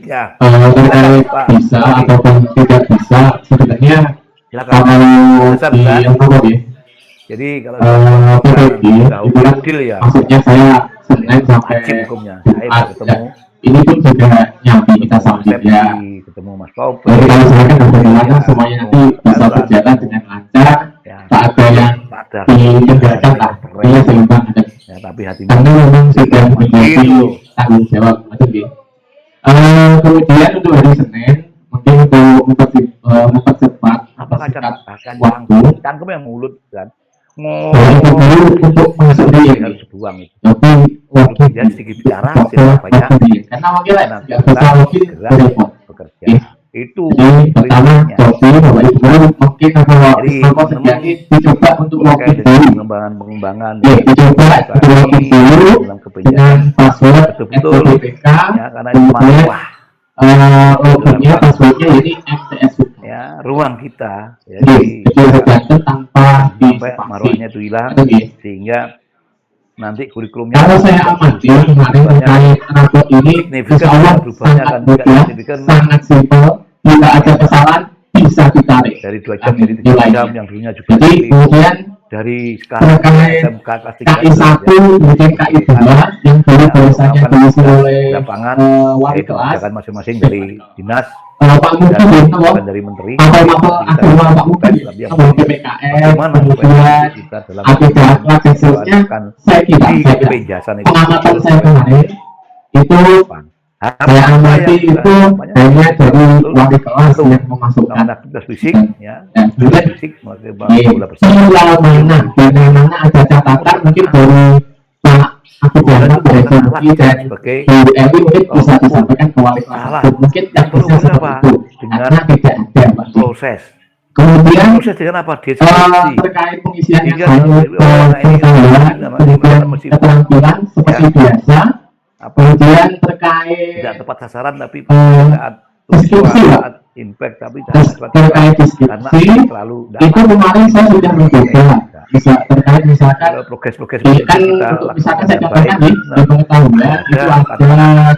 Ya. Terkait bisa ataupun tidak bisa sebenarnya kalau di yang perlu ya. Jadi kalau PPG itu adil ya. Maksudnya saya Senin sampai Jumat ya. Ini pun juga nyambi kita sama dia. Ketemu Mas Pau. Jadi kalau saya kan bagaimana semuanya nanti bisa berjalan dengan lancar. Tak ada yang ditinggalkan lah. Dia seimbang ada. Ya, tapi hati karena memang sudah menjadi tanggung jawab macam gitu. Kemudian untuk hari Senin mungkin untuk mempercepat waktu tangkap yang mulut kan untuk masuk di harus buang itu tapi waktu dia sedikit bicara banyak karena mungkin nggak bisa mungkin bekerja itu pertama kopi bapak ibu mungkin kalau sejati dicoba untuk login dulu pengembangan dicoba login dulu dengan password FTPK kemudian loginnya passwordnya jadi MTS ya ruang kita jadi tanpa sampai marwahnya itu hilang sehingga nanti kurikulumnya kalau saya amati kemarin terkait rapor ini insya Allah sangat mudah sangat simpel tidak ada kesalahan bisa ditarik dari 2 jam jadi 3 jam yang dulunya juga jadi kemudian dari sekarang SMK KI 1 kemudian KI 2 yang dulu biasanya diisi oleh wali kelas masing-masing dari dinas Pak Mungkin dari menteri atau agama Pak Mungkin PPKM kemudian akibat akhlak dan seterusnya saya kira pengamatan saya kemarin itu saya amati itu hanya dari wali kelas yang memasukkan aktivitas fisik ya fisik sila mana dan mana ada catatan mungkin dari Pak Akidana Presiden dan Bu Ewi mungkin bisa disampaikan ke wali kelas mungkin yang bisa seperti itu karena tidak ada Pak proses kemudian dengan apa terkait pengisian keterampilan seperti biasa kemudian terkait tidak tepat sasaran tapi deskripsi impact tapi terkait deskripsi itu kemarin saya sudah mencoba bisa terkait misalkan kan untuk misalkan saya contohkan di pengetahuan itu ada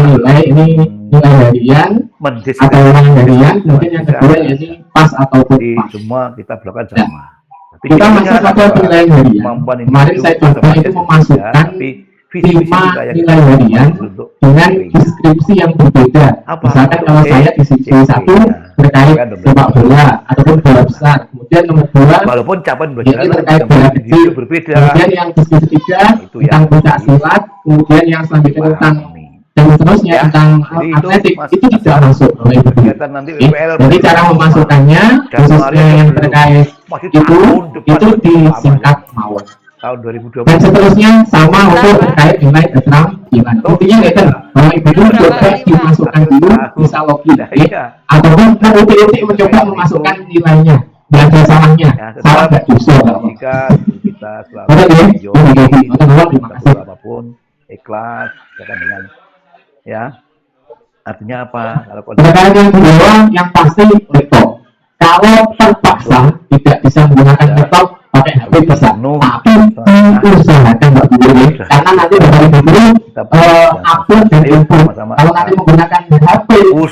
nilai ini nilai harian atau nilai harian mungkin yang kedua yaitu pas ataupun pas semua kita berlakukan sama kita masuk pada nilai harian kemarin saya coba itu memasukkan 5 nilai harian dengan deskripsi yang berbeda. Misalkan kalau saya di sisi 1 terkait sepak bola ataupun bola besar, kemudian nomor 2 walaupun capaian belajar terkait bola kecil berbeda. Kemudian yang deskripsi 3 tentang pencak silat, kemudian yang selanjutnya tentang dan seterusnya Ya, tentang jadi itu, atletik Mas, itu tidak masuk oleh ibu. kegiatan nanti WPL Jadi cara memasukkannya khususnya yang terkait masih itu tahun depan itu disingkat mawon. tahun 2020. Dan seterusnya sama untuk terkait nilai keterampilan. Intinya itu bahwa ibu itu coba dimasukkan dulu bisa login, ataupun utik-utik mencoba memasukkan nilainya. Tidak ada salahnya, salah nggak justru. Jika kita selalu menjauhi apapun ikhlas, dengan ya artinya apa? Kalau Sekarang yang kedua yang pasti laptop. Kalau terpaksa tidak bisa menggunakan laptop, pakai HP besar. Tapi usahakan nggak boleh, karena nanti dari dulu upload dan input. Kalau nanti menggunakan HP itu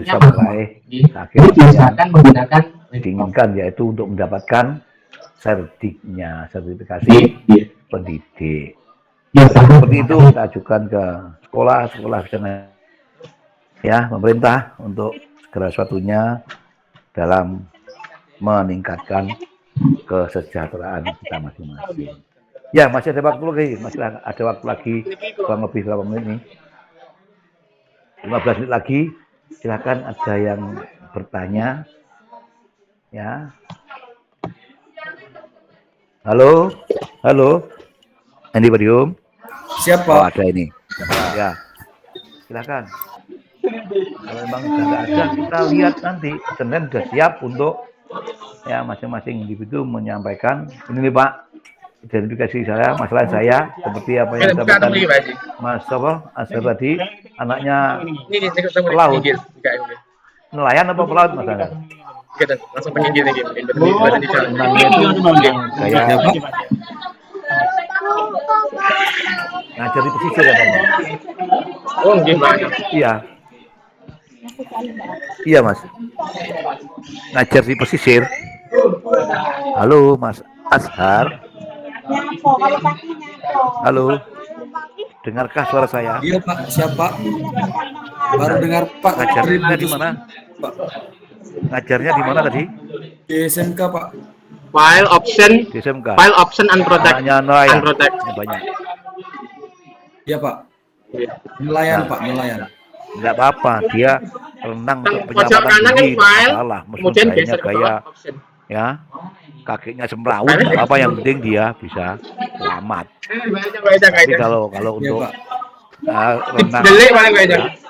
bisa meraih jadi diusahakan menggunakan diinginkan, yaitu untuk mendapatkan sertifikasi pendidik. Seperti itu kita ajukan ke sekolah ya pemerintah untuk segera suatunya dalam meningkatkan kesejahteraan kita masing-masing. Ya, masih ada waktu lagi, kurang lebih berapa menit nih? 15 menit lagi. Silakan ada yang bertanya. Ya. Halo. Anybody home? Siapa? Oh, ada ini. Ya. Silakan. Kalau memang sudah ada, kita lihat nanti Senin sudah siap untuk ya masing-masing individu menyampaikan ini nih Pak, identifikasi saya, masalah saya seperti apa yang disampaikan Mas Asar tadi, anaknya pelaut, nelayan apa pelaut Mas Asar? Langsung pengen gini. Benangnya itu kayak ngajar di pesisir katanya. Oh, gimana? Iya Mas, ngajar di pesisir. Halo Mas Ashar. Halo, dengarkah suara saya? Iya Pak, siapa? Baru dengar Pak. Ngajarnya di mana? Ngajarnya di mana tadi? Di SMK Pak. File option. Di SMK. File option unprotected. Unprotected. Banyak. Iya Pak. Nelayan Pak, nelayan. Enggak apa-apa, dia renang untuk penyelamatan diri, masalah. Meskipun gaya ya, kakinya semrawut, enggak apa, yang penting dia bisa selamat. Tapi kalau untuk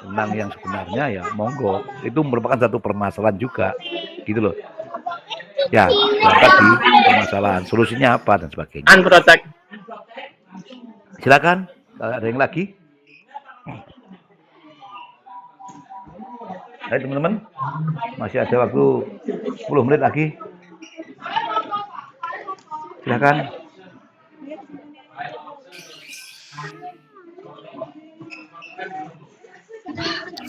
renang yang sebenarnya ya monggo, itu merupakan satu permasalahan juga, gitu loh. Ya, tadi permasalahan, solusinya apa dan sebagainya. Unprotected. Silakan, ada yang lagi? Hai teman-teman, masih ada waktu 10 menit lagi. Silakan.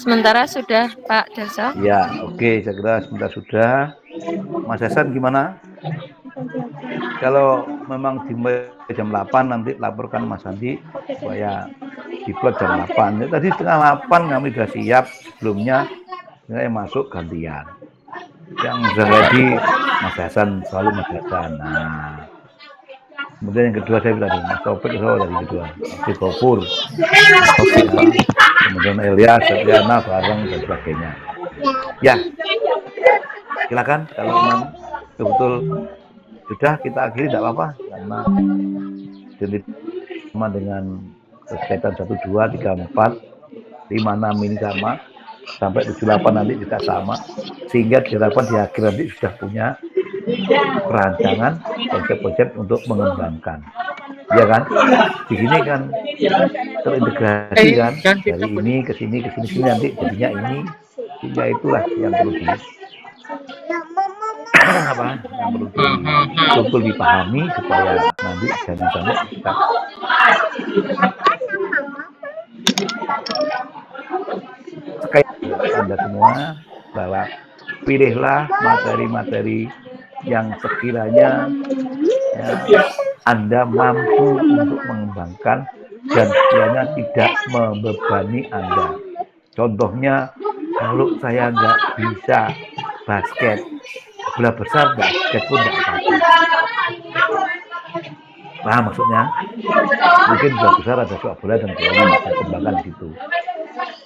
Sementara sudah Pak Darso. Ya, oke, saya kira sebentar sudah. Mas Hasan gimana? Kalau memang dimulai jam 8 nanti laporkan Mas Andi supaya dibuat jam 8. Tadi setengah 8 kami sudah siap sebelumnya. Saya masuk gantian. Yang sudah ready Mas Hasan, selalu Mas Hasan. Nah, kemudian yang kedua saya bilang Mas Taufik dari kedua, Mas Gopur, kemudian Elias, Satriana, bareng dan sebagainya. Ya, silakan kalau memang betul sudah kita akhiri tidak apa-apa karena sama dengan kegiatan 1, 2, 3, 4, 5, 6 ini sama. Sampai 78 nanti juga sama, sehingga diharapkan di akhir nanti sudah punya perancangan konsep-konsep untuk mengembangkan, ya kan? Di sini kan terintegrasi kan, dari ini ke sini nanti jadinya ini, sehingga itulah yang perlu yang perlu betul dipahami supaya nanti jangan sampai kita sekali Anda semua bahwa pilihlah materi-materi yang sekiranya ya, Anda mampu untuk mengembangkan dan sekiranya tidak membebani Anda. Contohnya, kalau saya nggak bisa basket, bola besar basket pun nggak apa-apa. Nah, maksudnya mungkin bola besar ada sepak bola dan bola saya kembangkan di situ.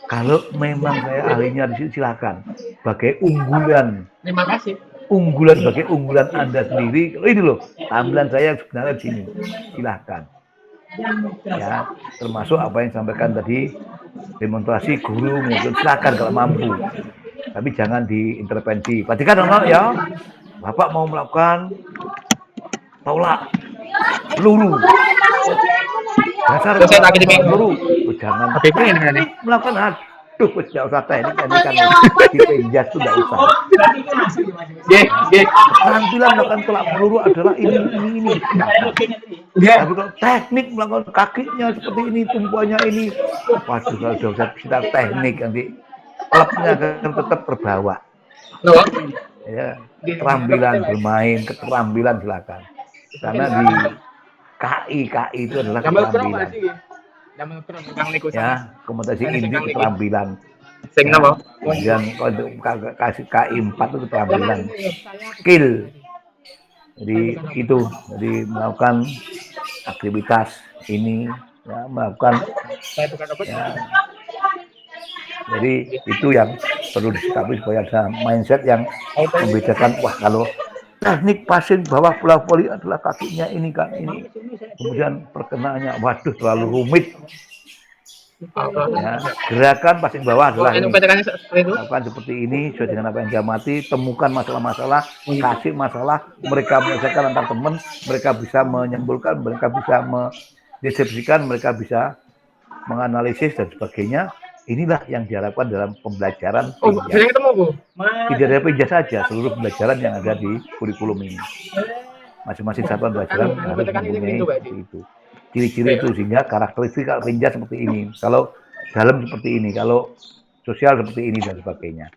Kalau memang saya ahlinya di situ silakan. Sebagai unggulan. Terima kasih. Sebagai unggulan Anda sendiri. Ini loh, tampilan saya sebenarnya di sini. Silakan. Ya, termasuk apa yang disampaikan tadi, demonstrasi guru menyebut silakan kalau mampu. Tapi jangan diintervensi. Perhatikan anak ya. Bapak mau melakukan tolak peluru. Dasar peluru. Jangan melakukan aduh, tidak usah teknik, ini kan di penjas itu tidak usah. Tampilan melakukan tolak peluru adalah ini. Tapi kalau teknik melakukan kakinya seperti ini, tumpuannya ini, waduh, kalau sudah kita teknik nanti klubnya akan tetap terbawa. Ya, keterampilan bermain, keterampilan silakan. Karena di KI itu adalah keterampilan. Ya, kompetisi inti keterampilan. Kemudian untuk kasih KI 4 itu keterampilan, skill. Jadi itu, jadi melakukan aktivitas ini, ya, melakukan. Ya, jadi itu yang perlu disikapi supaya ada mindset yang membedakan. Wah, kalau teknik passing bawah bola voli adalah kakinya ini kan ini, kemudian perkenaannya waduh terlalu rumit. Ya, gerakan passing bawah adalah ini. Lakukan seperti ini sesuai dengan apa yang dia mati, temukan masalah-masalah, kasih masalah, mereka menyelesaikan antar teman, mereka bisa menyimpulkan, mereka bisa mendeskripsikan, mereka bisa menganalisis dan sebagainya. Inilah yang diharapkan dalam pembelajaran pinjas. Tidak ada pinjas saja, seluruh pembelajaran yang ada di kurikulum ini. Masing-masing satuan pembelajaran harus mempunyai itu. Ciri-ciri itu, sehingga karakteristik pinjas seperti ini. Kalau dalam seperti ini, kalau sosial seperti ini dan sebagainya.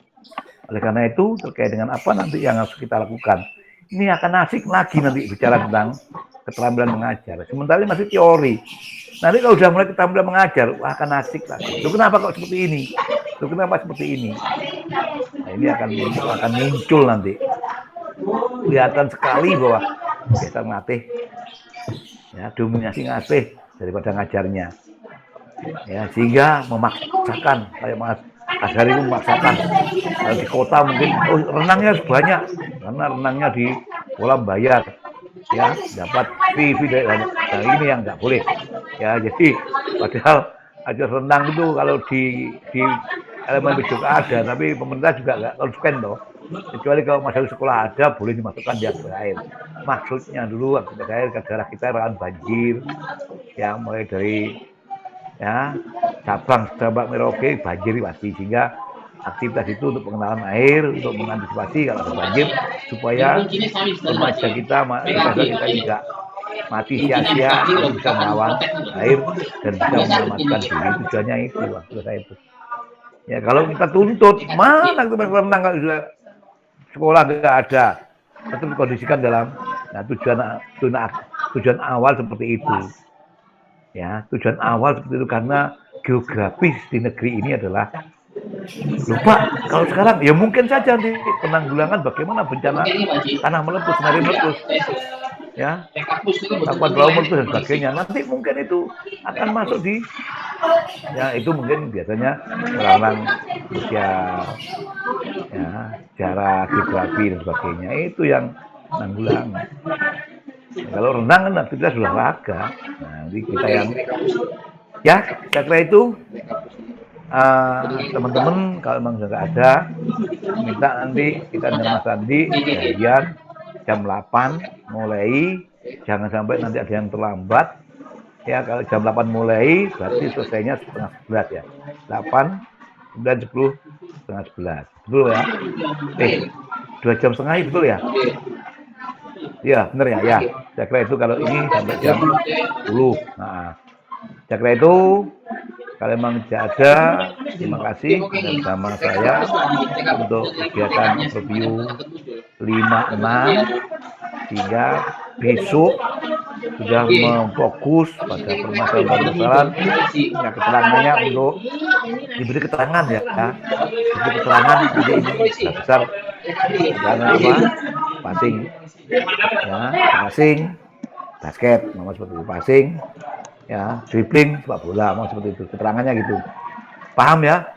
Oleh karena itu, terkait dengan apa nanti yang harus kita lakukan. Ini akan asik lagi nanti bicara tentang keterampilan mengajar. Sementara ini masih teori. Nanti kalau sudah mulai keterampilan mengajar, wah, akan asik lagi. Loh, kenapa kok seperti ini? Loh, kenapa seperti ini? Nah, ini akan muncul nanti. Kelihatan sekali bahwa biasa ngelatih, ya, dominasi ngelatih daripada ngajarnya. Ya, sehingga memaksakan, kayak Mas Azhari itu memaksakan. Kalau di kota mungkin renangnya harus banyak, karena renangnya di kolam bayar. Ya, dapat fee dari ini yang nggak boleh. Ya, jadi padahal aja renang itu kalau di elemen PJK ada, tapi pemerintah juga nggak konsisten toh. Kecuali kalau masalah sekolah ada, boleh dimasukkan di aktivitas air. Maksudnya dulu aktivitas air ke daerah kita rawan banjir, ya, mulai dari ya Sabang Merauke banjir pasti, sehingga aktivitas itu untuk pengenalan air, untuk mengantisipasi kalau ada banjir, supaya remaja kita tidak mati sia-sia, bisa melawan air dan bisa menyelamatkan diri. Tujuannya itu, waktu saya itu. Ya, kalau kita tuntut, mana aktivitas renang kalau sudah sekolah nggak ada, tetap dikondisikan dalam. Nah, tujuan awal seperti itu. Ya, tujuan awal seperti itu karena geografis di negeri ini adalah lupa. Kalau sekarang ya mungkin saja di penanggulangan bagaimana bencana tanah meletus, sungai meletus, ya, lakukan perahu meletus dan sebagainya. Nanti mungkin itu akan masuk di, ya, itu mungkin biasanya orang sosial, ya, secara geografi dan sebagainya. Itu yang penanggulangan. Nah, kalau renang kan aktivitas olahraga. Nah, nanti kita yang, ya, saya kira itu. Teman-teman kalau memang sudah ada, minta nanti kita dengan Mas Andi kejadian jam 8 mulai, jangan sampai nanti ada yang terlambat. Ya, kalau jam 8 mulai berarti selesainya setengah 11 ya. 8, 9, 10, setengah 11. Betul ya? 2 jam setengah betul ya? Iya, benar ya? Ya, saya kira itu kalau ini sampai jam 10. Nah, saya kira itu. Kalau memang tidak ada, terima kasih bersama saya untuk kegiatan review 56, sehingga besok sudah memfokus pada permasalahan-permasalahan yang keterangannya untuk diberi keterangan, ya, diberi keterangan nanti ini besar karena apa? Passing, ya, passing, basket, nomor seperti itu, passing, ya, dribbling, sepak bola, mau seperti itu, keterangannya gitu. Paham ya?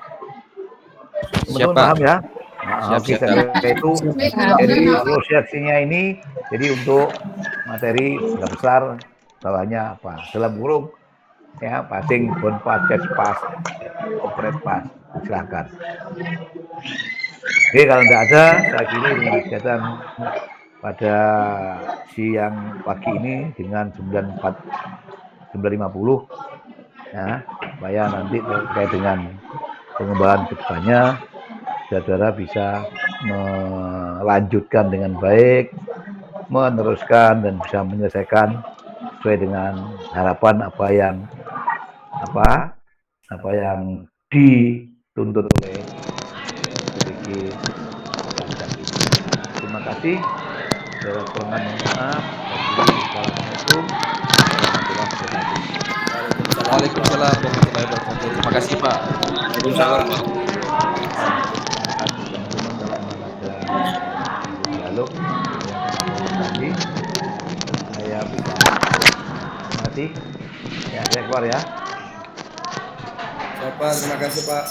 Siap, teman-teman Pak. paham ya? Siap, Oke, siap. itu jadi prosesinya ini jadi untuk materi nggak besar bawahnya apa dalam kurung ya passing bon pass chest pass operate pass silahkan. Oke, kalau tidak ada saya kira dengan kegiatan pada siang pagi ini dengan 9.50 ya supaya nanti terkait dengan pengembangan kedepannya saudara bisa melanjutkan dengan baik, meneruskan dan bisa menyelesaikan sesuai dengan harapan apa yang dituntut oleh PPG Pajak ini. Terima kasih. Segala kekurangan mohon maaf. Wassalamualaikum warahmatullahi wabarakatuh. Waalaikumsalam warahmatullahi wabarakatuh. Terima kasih, Pak. Waalaikumsalam. Teman-teman kalau memang ada dialog yang tadi saya bisa. Terima kasih. Ya, saya keluar ya. Siap, Pak. Terima kasih, Pak.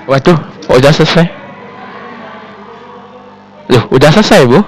Waduh, udah selesai. Loh, udah selesai, Bu?